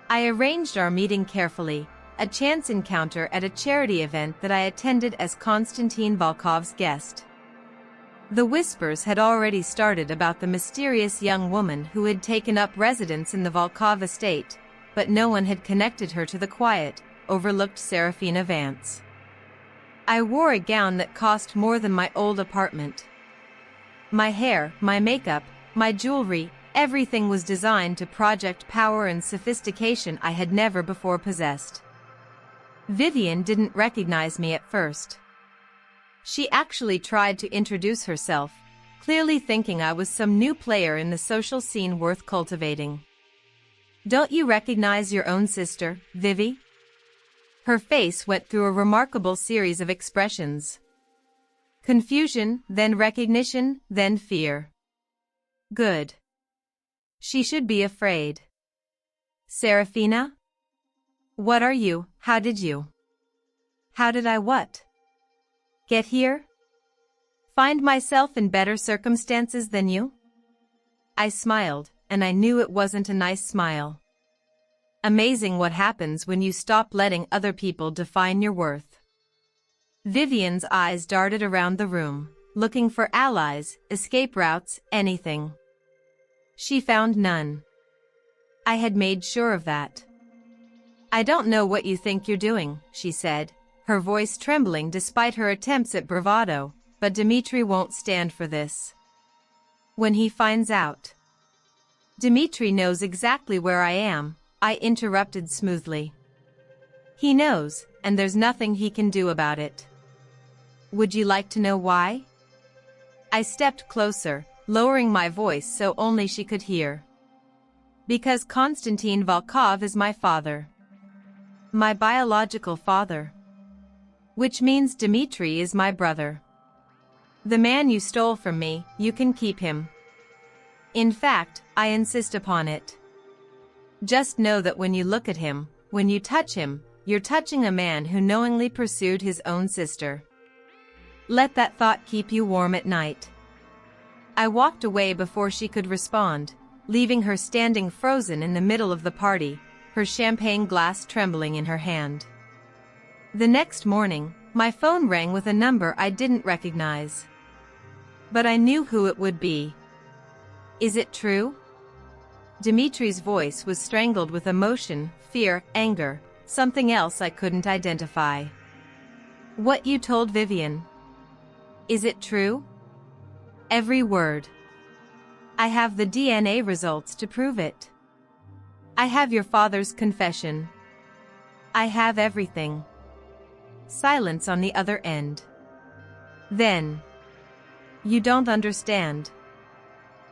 I arranged our meeting carefully, a chance encounter at a charity event that I attended as Konstantin Volkov's guest. The whispers had already started about the mysterious young woman who had taken up residence in the Volkov estate, but no one had connected her to the quiet, overlooked Seraphina Vance. I wore a gown that cost more than my old apartment. My hair, my makeup, my jewelry, everything was designed to project power and sophistication I had never before possessed. Vivian didn't recognize me at first. She actually tried to introduce herself, clearly thinking I was some new player in the social scene worth cultivating. "Don't you recognize your own sister, Vivi?" Her face went through a remarkable series of expressions. Confusion, then recognition, then fear. Good. She should be afraid. "Seraphina? What are you? How did you? How did I what? Get here? Find myself in better circumstances than you?" I smiled, and I knew it wasn't a nice smile. Amazing what happens when you stop letting other people define your worth. Vivian's eyes darted around the room, looking for allies, escape routes, anything. She found none. I had made sure of that. "I don't know what you think you're doing," she said, her voice trembling despite her attempts at bravado, "but Dmitri won't stand for this. When he finds out." "Dmitri knows exactly where I am," I interrupted smoothly. "He knows, and there's nothing he can do about it." "Would you like to know why?" I stepped closer, lowering my voice so only she could hear. "Because Konstantin Volkov is my father. My biological father. Which means Dmitri is my brother. The man you stole from me, you can keep him. In fact, I insist upon it. Just know that when you look at him, when you touch him, you're touching a man who knowingly pursued his own sister. Let that thought keep you warm at night." I walked away before she could respond, leaving her standing frozen in the middle of the party, her champagne glass trembling in her hand. The next morning, my phone rang with a number I didn't recognize. But I knew who it would be. "Is it true?" Dimitri's voice was strangled with emotion, fear, anger, something else I couldn't identify. What you told Vivian. Is it true? Every word. I have the DNA results to prove it. I have your father's confession. I have everything. Silence on the other end. Then. You don't understand.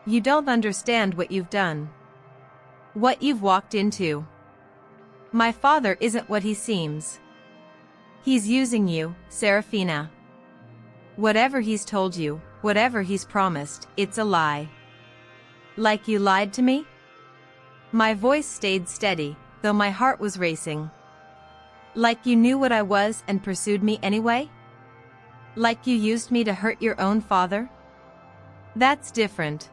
You don't understand what you've done. What you've walked into. My father isn't what he seems. He's using you, Seraphina. Whatever he's told you, whatever he's promised, it's a lie. Like you lied to me? My voice stayed steady, though my heart was racing. Like you knew what I was and pursued me anyway? Like you used me to hurt your own father? That's different.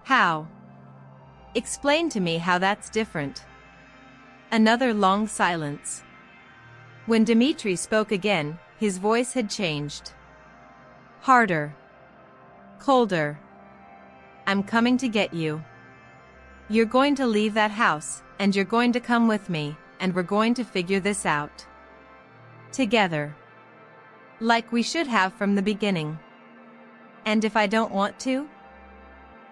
How? Explain to me how that's different. Another long silence. When Dimitri spoke again, his voice had changed. Harder. Colder. I'm coming to get you. You're going to leave that house, and you're going to come with me, and we're going to figure this out. Together. Like we should have from the beginning. And if I don't want to?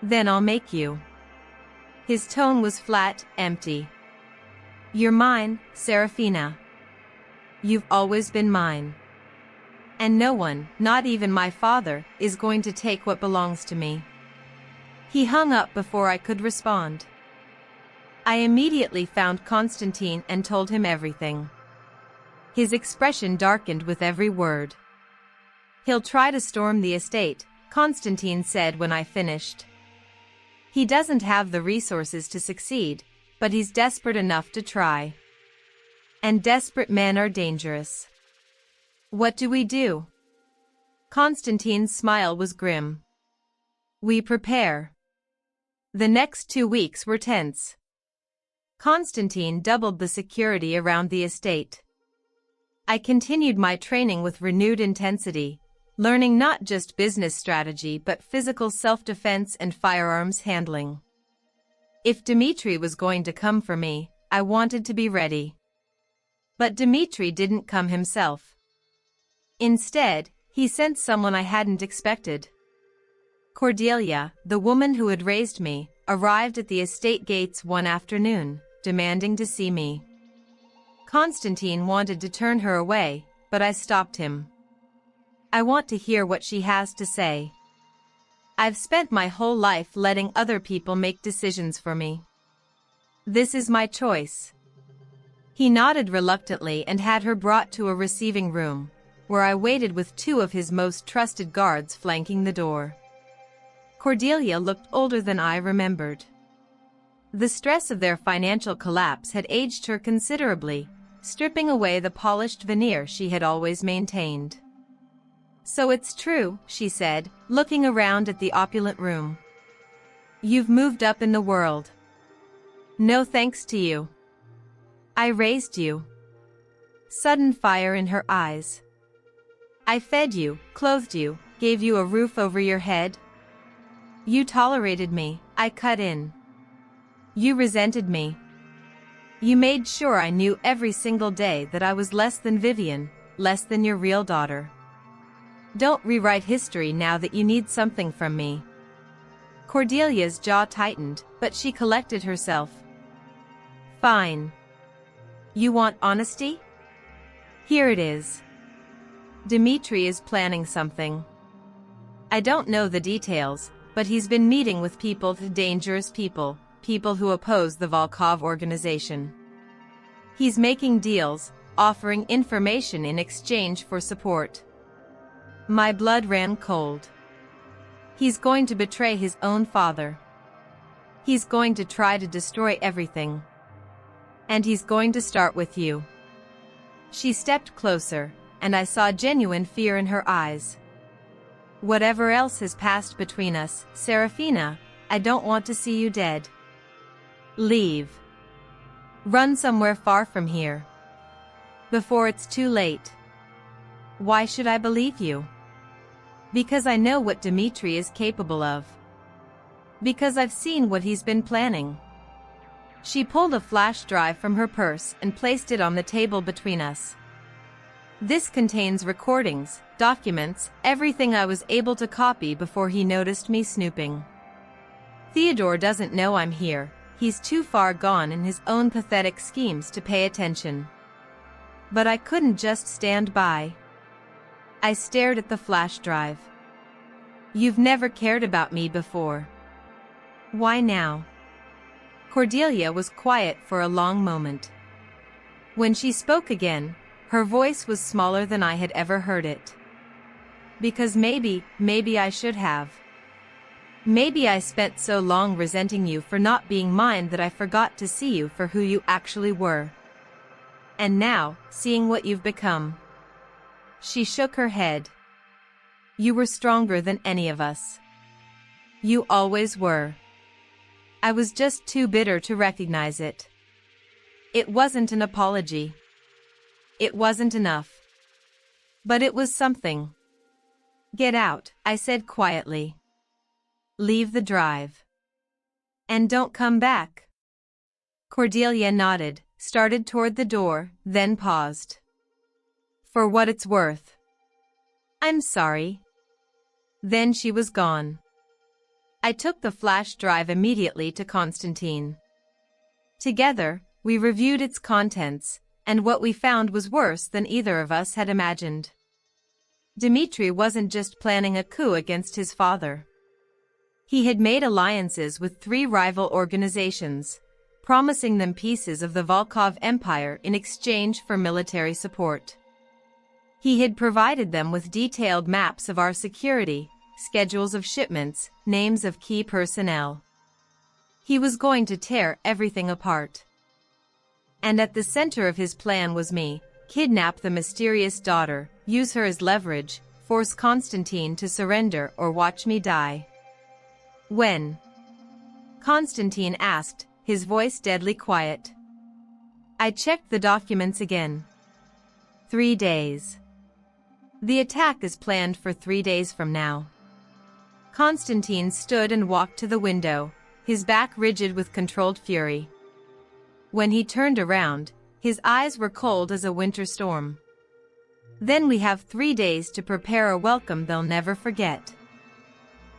Then I'll make you. His tone was flat, empty. You're mine, Seraphina. You've always been mine. And no one, not even my father, is going to take what belongs to me. He hung up before I could respond. I immediately found Constantine and told him everything. His expression darkened with every word. He'll try to storm the estate, Constantine said when I finished. He doesn't have the resources to succeed, but he's desperate enough to try. And desperate men are dangerous. What do we do? Constantine's smile was grim. We prepare. The next 2 weeks were tense. Constantine doubled the security around the estate. I continued my training with renewed intensity, learning not just business strategy but physical self-defense and firearms handling. If Dimitri was going to come for me, I wanted to be ready. But Dimitri didn't come himself. Instead, he sent someone I hadn't expected. Cordelia, the woman who had raised me, arrived at the estate gates one afternoon, demanding to see me. Constantine wanted to turn her away, but I stopped him. I want to hear what she has to say. I've spent my whole life letting other people make decisions for me. This is my choice. He nodded reluctantly and had her brought to a receiving room, where I waited with 2 of his most trusted guards flanking the door. Cordelia looked older than I remembered. The stress of their financial collapse had aged her considerably, stripping away the polished veneer she had always maintained. So it's true, she said, looking around at the opulent room. You've moved up in the world. No thanks to you. I raised you. Sudden fire in her eyes. I fed you, clothed you, gave you a roof over your head. You tolerated me, I cut in. You resented me. You made sure I knew every single day that I was less than Vivian, less than your real daughter. Don't rewrite history now that you need something from me. Cordelia's jaw tightened, but she collected herself. Fine. You want honesty? Here it is. Dimitri is planning something. I don't know the details, but he's been meeting with dangerous people who oppose the Volkov organization. He's making deals, offering information in exchange for support. My blood ran cold. He's going to betray his own father. He's going to try to destroy everything. And he's going to start with you. She stepped closer, and I saw genuine fear in her eyes. Whatever else has passed between us, Seraphina, I don't want to see you dead. Leave. Run somewhere far from here. Before it's too late. Why should I believe you? Because I know what Dimitri is capable of. Because I've seen what he's been planning. She pulled a flash drive from her purse and placed it on the table between us. This contains recordings, documents, everything I was able to copy before he noticed me snooping. Theodore doesn't know I'm here. He's too far gone in his own pathetic schemes to pay attention. But I couldn't just stand by. I stared at the flash drive. You've never cared about me before. Why now? Cordelia was quiet for a long moment. When she spoke again, her voice was smaller than I had ever heard it. Because maybe I should have. Maybe I spent so long resenting you for not being mine that I forgot to see you for who you actually were. And now, seeing what you've become. She shook her head. You were stronger than any of us. You always were. I was just too bitter to recognize it. It wasn't an apology. It wasn't enough. But it was something. Get out, I said quietly. Leave the drive. And don't come back. Cordelia nodded, started toward the door, then paused. For what it's worth. I'm sorry. Then she was gone. I took the flash drive immediately to Constantine. Together, we reviewed its contents, and what we found was worse than either of us had imagined. Dmitri wasn't just planning a coup against his father. He had made alliances with 3 rival organizations, promising them pieces of the Volkov Empire in exchange for military support. He had provided them with detailed maps of our security, schedules of shipments, names of key personnel. He was going to tear everything apart. And at the center of his plan was me: kidnap the mysterious daughter, use her as leverage, force Constantine to surrender or watch me die. When? Constantine asked, his voice deadly quiet. I checked the documents again. 3 days. The attack is planned for 3 days from now. Constantine stood and walked to the window, his back rigid with controlled fury. When he turned around, his eyes were cold as a winter storm. Then we have 3 days to prepare a welcome they'll never forget.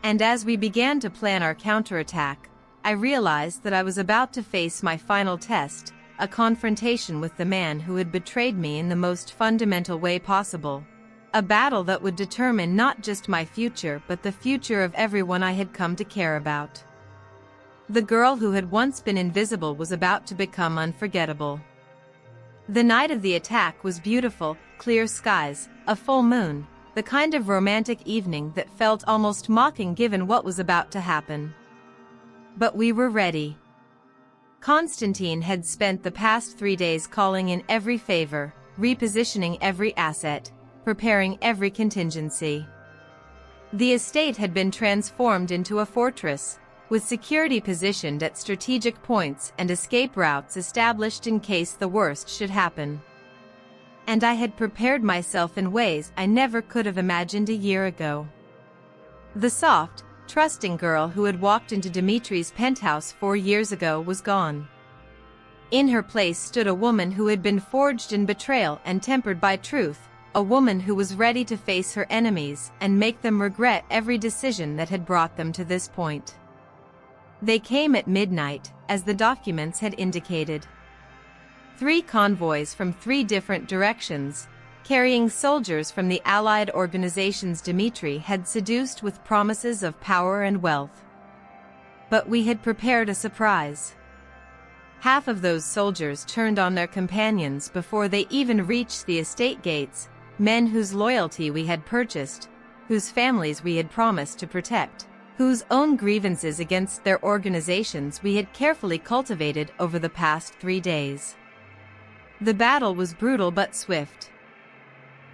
And as we began to plan our counterattack, I realized that I was about to face my final test, a confrontation with the man who had betrayed me in the most fundamental way possible. A battle that would determine not just my future but the future of everyone I had come to care about. The girl who had once been invisible was about to become unforgettable. The night of the attack was beautiful, clear skies, a full moon, the kind of romantic evening that felt almost mocking given what was about to happen. But we were ready. Constantine had spent the past 3 days calling in every favor, repositioning every asset, preparing every contingency. The estate had been transformed into a fortress, with security positioned at strategic points and escape routes established in case the worst should happen. And I had prepared myself in ways I never could have imagined a year ago. The soft, trusting girl who had walked into Dimitri's penthouse 4 years ago was gone. In her place stood a woman who had been forged in betrayal and tempered by truth, a woman who was ready to face her enemies and make them regret every decision that had brought them to this point. They came at midnight, as the documents had indicated. 3 convoys from 3 different directions, carrying soldiers from the allied organizations Dmitri had seduced with promises of power and wealth. But we had prepared a surprise. Half of those soldiers turned on their companions before they even reached the estate gates, men whose loyalty we had purchased, whose families we had promised to protect, whose own grievances against their organizations we had carefully cultivated over the past 3 days. The battle was brutal but swift.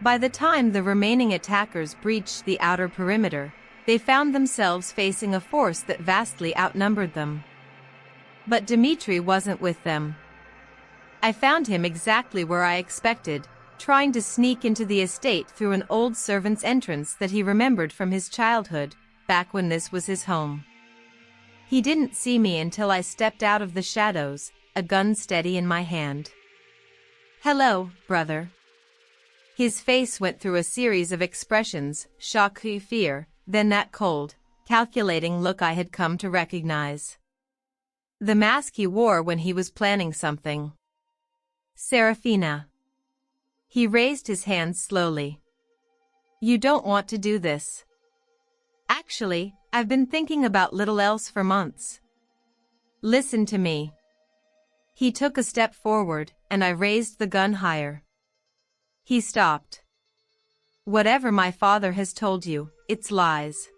By the time the remaining attackers breached the outer perimeter, they found themselves facing a force that vastly outnumbered them. But Dmitri wasn't with them. I found him exactly where I expected, trying to sneak into the estate through an old servant's entrance that he remembered from his childhood, back when this was his home. He didn't see me until I stepped out of the shadows, a gun steady in my hand. "Hello, brother." His face went through a series of expressions, shock, fear, then that cold, calculating look I had come to recognize. The mask he wore when he was planning something. "Seraphina." He raised his hands slowly. "You don't want to do this." "Actually, I've been thinking about little else for months." "Listen to me." He took a step forward, and I raised the gun higher. He stopped. "Whatever my father has told you, it's lies.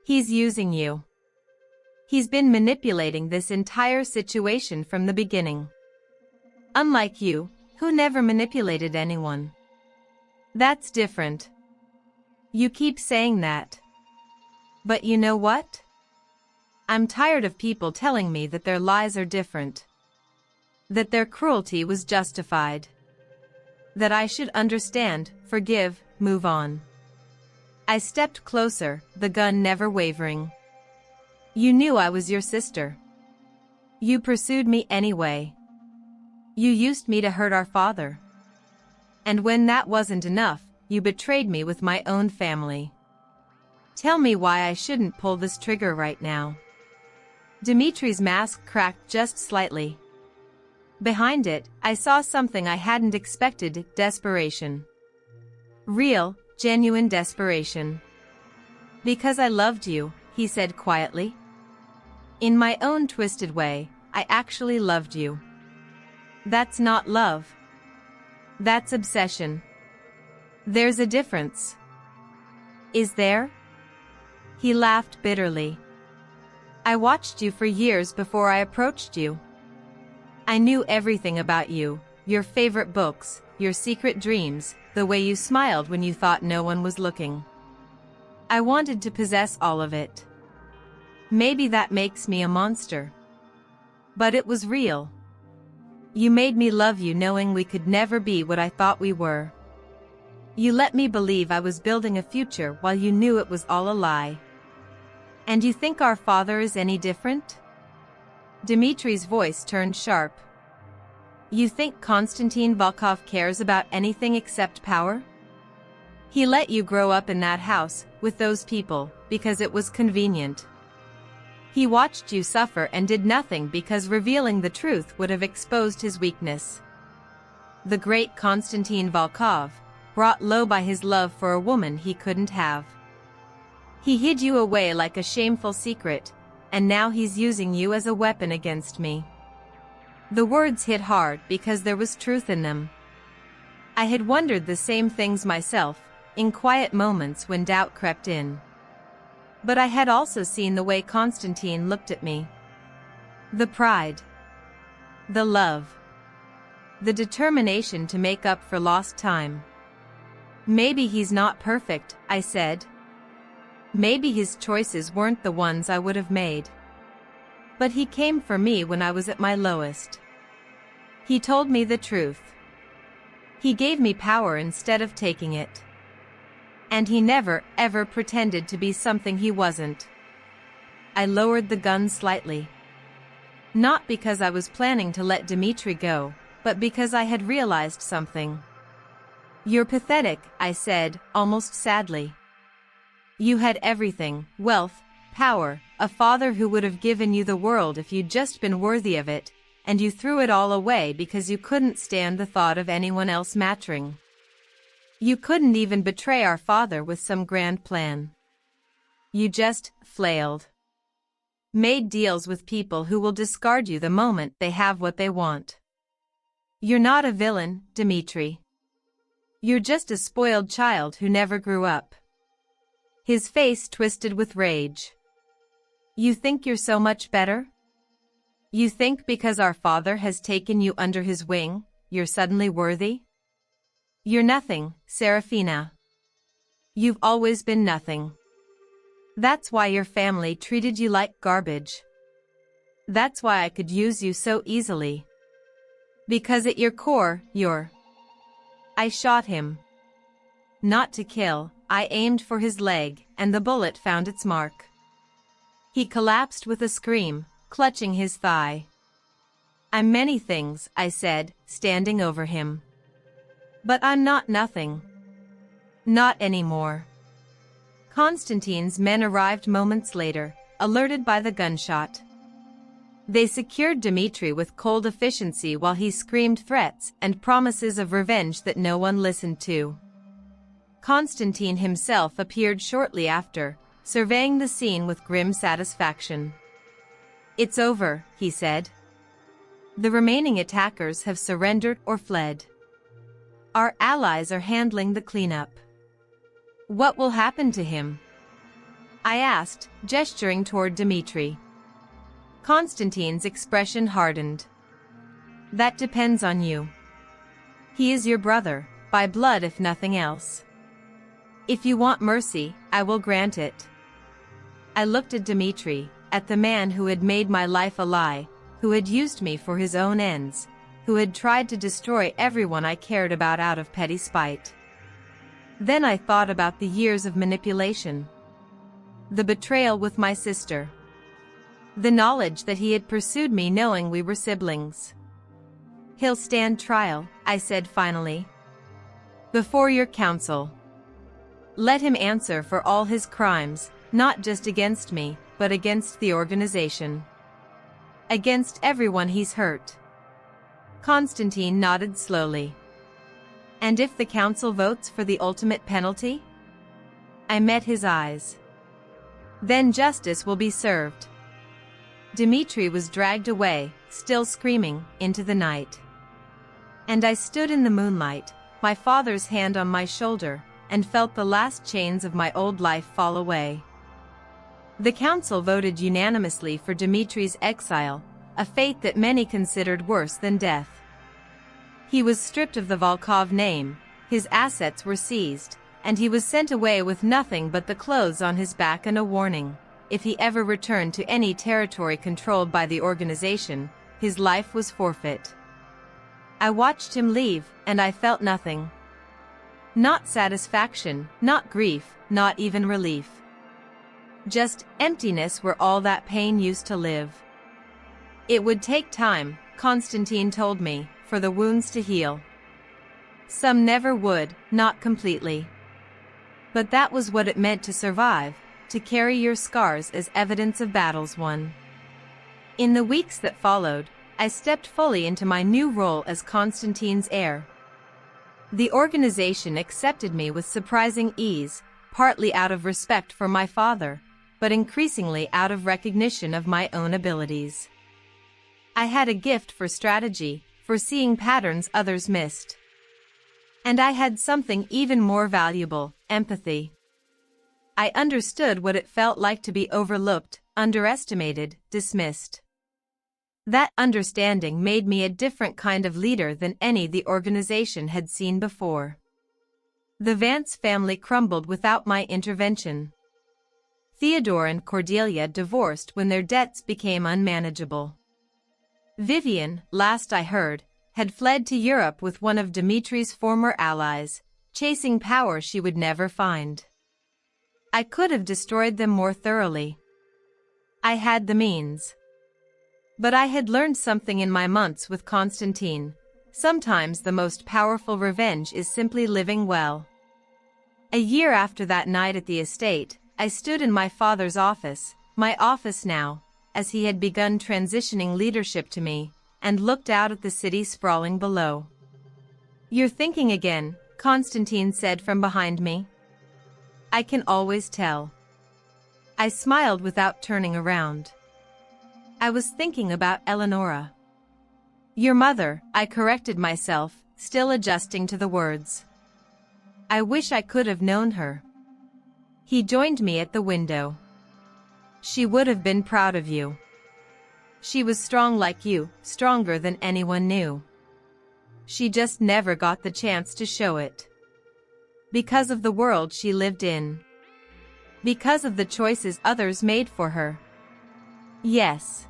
He's using you. He's been manipulating this entire situation from the beginning. Unlike you, who never manipulated anyone. That's different. You keep saying that. But you know what? I'm tired of people telling me that their lies are different. That their cruelty was justified. That I should understand, forgive, move on." I stepped closer, the gun never wavering. "You knew I was your sister. You pursued me anyway. You used me to hurt our father. And when that wasn't enough, you betrayed me with my own family. Tell me why I shouldn't pull this trigger right now." Dimitri's mask cracked just slightly. Behind it, I saw something I hadn't expected: desperation. Real, genuine desperation. "Because I loved you," he said quietly. "In my own twisted way, I actually loved you. That's not love. That's obsession. There's a difference." "Is there?" He laughed bitterly. "I watched you for years before I approached you. I knew everything about you, your favorite books, your secret dreams, the way you smiled when you thought no one was looking. I wanted to possess all of it. Maybe that makes me a monster. But it was real. You made me love you knowing we could never be what I thought we were. You let me believe I was building a future while you knew it was all a lie. And you think our father is any different?" Dimitri's voice turned sharp. "You think Konstantin Volkov cares about anything except power? He let you grow up in that house, with those people, because it was convenient. He watched you suffer and did nothing because revealing the truth would have exposed his weakness. The great Konstantin Volkov, brought low by his love for a woman he couldn't have. He hid you away like a shameful secret, and now he's using you as a weapon against me." The words hit hard because there was truth in them. I had wondered the same things myself, in quiet moments when doubt crept in. But I had also seen the way Konstantin looked at me. The pride. The love. The determination to make up for lost time. "Maybe he's not perfect," I said. "Maybe his choices weren't the ones I would have made. But he came for me when I was at my lowest. He told me the truth. He gave me power instead of taking it. And he never, ever pretended to be something he wasn't." I lowered the gun slightly. Not because I was planning to let Dimitri go, but because I had realized something. "You're pathetic," I said, almost sadly. "You had everything: wealth, power, a father who would have given you the world if you'd just been worthy of it, and you threw it all away because you couldn't stand the thought of anyone else mattering. You couldn't even betray our father with some grand plan. You just flailed. Made deals with people who will discard you the moment they have what they want. You're not a villain, Dimitri. You're just a spoiled child who never grew up." His face twisted with rage. "You think you're so much better? You think because our father has taken you under his wing, you're suddenly worthy? You're nothing, Seraphina. You've always been nothing. That's why your family treated you like garbage. That's why I could use you so easily. Because at your core, you're—" I shot him. Not to kill, I aimed for his leg, and the bullet found its mark. He collapsed with a scream, clutching his thigh. "I'm many things," I said, standing over him. "But I'm not nothing. Not anymore." Constantine's men arrived moments later, alerted by the gunshot. They secured Dmitri with cold efficiency while he screamed threats and promises of revenge that no one listened to. Constantine himself appeared shortly after, surveying the scene with grim satisfaction. "It's over," he said. "The remaining attackers have surrendered or fled. Our allies are handling the cleanup." "What will happen to him?" I asked, gesturing toward Dmitri. Constantine's expression hardened. "That depends on you. He is your brother, by blood if nothing else. If you want mercy, I will grant it." I looked at Dmitri, at the man who had made my life a lie, who had used me for his own ends, who had tried to destroy everyone I cared about out of petty spite. Then I thought about the years of manipulation. The betrayal with my sister. The knowledge that he had pursued me knowing we were siblings. "He'll stand trial," I said finally. "Before your council. Let him answer for all his crimes, not just against me, but against the organization. Against everyone he's hurt." Constantine nodded slowly. "And if the council votes for the ultimate penalty?" I met his eyes. "Then justice will be served." Dmitri was dragged away, still screaming, into the night. And I stood in the moonlight, my father's hand on my shoulder, and felt the last chains of my old life fall away. The council voted unanimously for Dmitri's exile, a fate that many considered worse than death. He was stripped of the Volkov name, his assets were seized, and he was sent away with nothing but the clothes on his back and a warning: if he ever returned to any territory controlled by the organization, his life was forfeit. I watched him leave, and I felt nothing. Not satisfaction, not grief, not even relief. Just emptiness where all that pain used to live. It would take time, Constantine told me, for the wounds to heal. Some never would, not completely. But that was what it meant to survive, to carry your scars as evidence of battles won. In the weeks that followed, I stepped fully into my new role as Constantine's heir. The organization accepted me with surprising ease, partly out of respect for my father, but increasingly out of recognition of my own abilities. I had a gift for strategy, for seeing patterns others missed. And I had something even more valuable: empathy. I understood what it felt like to be overlooked, underestimated, dismissed. That understanding made me a different kind of leader than any the organization had seen before. The Vance family crumbled without my intervention. Theodore and Cordelia divorced when their debts became unmanageable. Vivian, last I heard, had fled to Europe with one of Dmitri's former allies, chasing power she would never find. I could have destroyed them more thoroughly. I had the means. But I had learned something in my months with Constantine. Sometimes the most powerful revenge is simply living well. A year after that night at the estate, I stood in my father's office, my office now, as he had begun transitioning leadership to me, and looked out at the city sprawling below. "You're thinking again," Constantine said from behind me. "I can always tell." I smiled without turning around. I was thinking about Eleonora. "Your mother," I corrected myself, still adjusting to the words. "I wish I could have known her." He joined me at the window. "She would have been proud of you. She was strong like you, stronger than anyone knew. She just never got the chance to show it. Because of the world she lived in. Because of the choices others made for her." "Yes."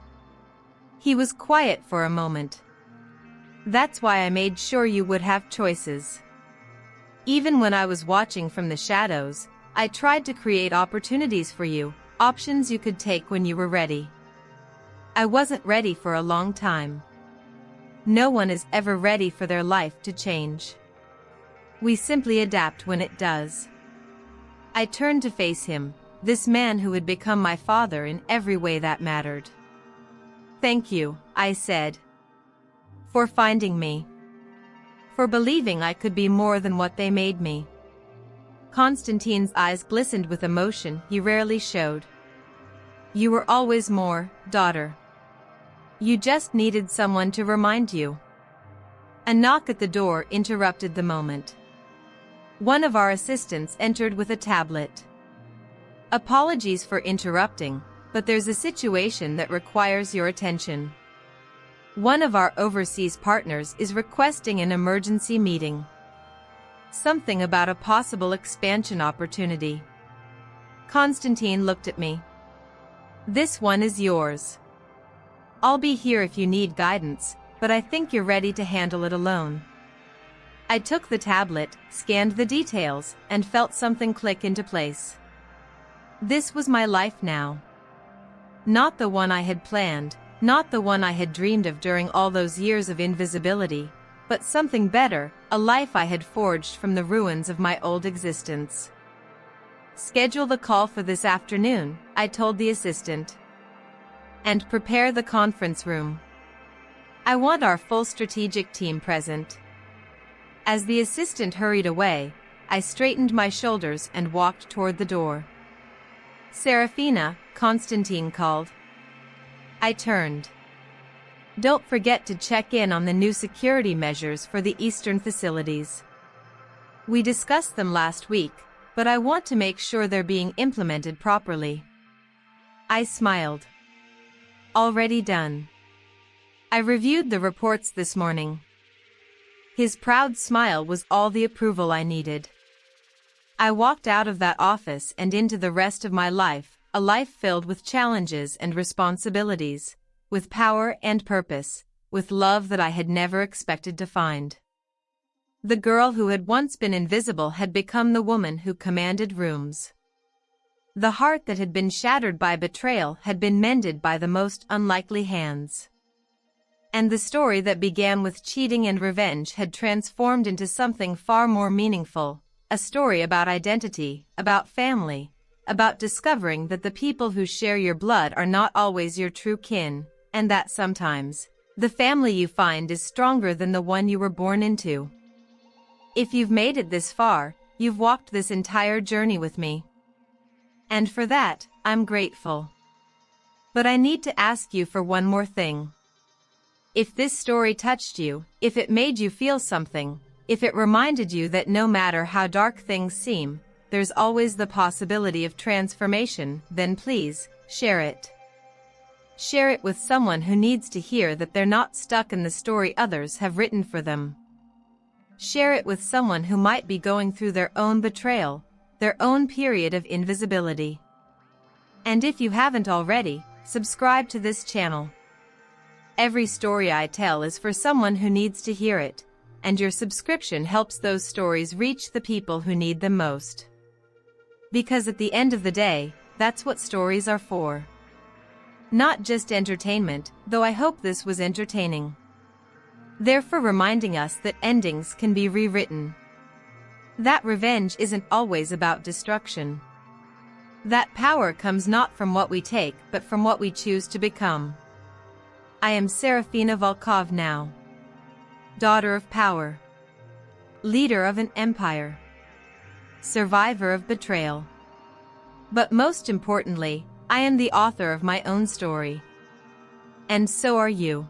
He was quiet for a moment. "That's why I made sure you would have choices. Even when I was watching from the shadows, I tried to create opportunities for you, Options you could take when you were ready. I wasn't ready for a long time. No one is ever ready for their life to change. We simply adapt when it does. I turned to face him, this man who had become my father in every way that mattered. "Thank you," I said. "For finding me. For believing I could be more than what they made me." Constantine's eyes glistened with emotion he rarely showed. "You were always more, daughter. You just needed someone to remind you." A knock at the door interrupted the moment. One of our assistants entered with a tablet. "Apologies for interrupting, but there's a situation that requires your attention. One of our overseas partners is requesting an emergency meeting. Something about a possible expansion opportunity." Constantine looked at me. "This one is yours. I'll be here if you need guidance, but I think you're ready to handle it alone." I took the tablet, scanned the details, and felt something click into place. This was my life now. Not the one I had planned, not the one I had dreamed of during all those years of invisibility, but something better, a life I had forged from the ruins of my old existence. "Schedule the call for this afternoon," I told the assistant. "And prepare the conference room. I want our full strategic team present." As the assistant hurried away, I straightened my shoulders and walked toward the door. "Seraphina," Constantine called. I turned. "Don't forget to check in on the new security measures for the Eastern facilities. We discussed them last week, but I want to make sure they're being implemented properly." I smiled. "Already done. I reviewed the reports this morning." His proud smile was all the approval I needed. I walked out of that office and into the rest of my life, a life filled with challenges and responsibilities, with power and purpose, with love that I had never expected to find. The girl who had once been invisible had become the woman who commanded rooms. The heart that had been shattered by betrayal had been mended by the most unlikely hands. And the story that began with cheating and revenge had transformed into something far more meaningful, a story about identity, about family, about discovering that the people who share your blood are not always your true kin, and that sometimes, the family you find is stronger than the one you were born into. If you've made it this far, you've walked this entire journey with me. And for that, I'm grateful. But I need to ask you for one more thing. If this story touched you, if it made you feel something, if it reminded you that no matter how dark things seem, there's always the possibility of transformation, then please, share it. Share it with someone who needs to hear that they're not stuck in the story others have written for them. Share it with someone who might be going through their own betrayal, their own period of invisibility. And if you haven't already, subscribe to this channel. Every story I tell is for someone who needs to hear it, and your subscription helps those stories reach the people who need them most. Because at the end of the day, that's what stories are for. Not just entertainment, though I hope this was entertaining. They're for reminding us that endings can be rewritten. That revenge isn't always about destruction. That power comes not from what we take but from what we choose to become. I am Seraphina Volkov now. Daughter of power. Leader of an empire. Survivor of betrayal. But most importantly, I am the author of my own story. And so are you.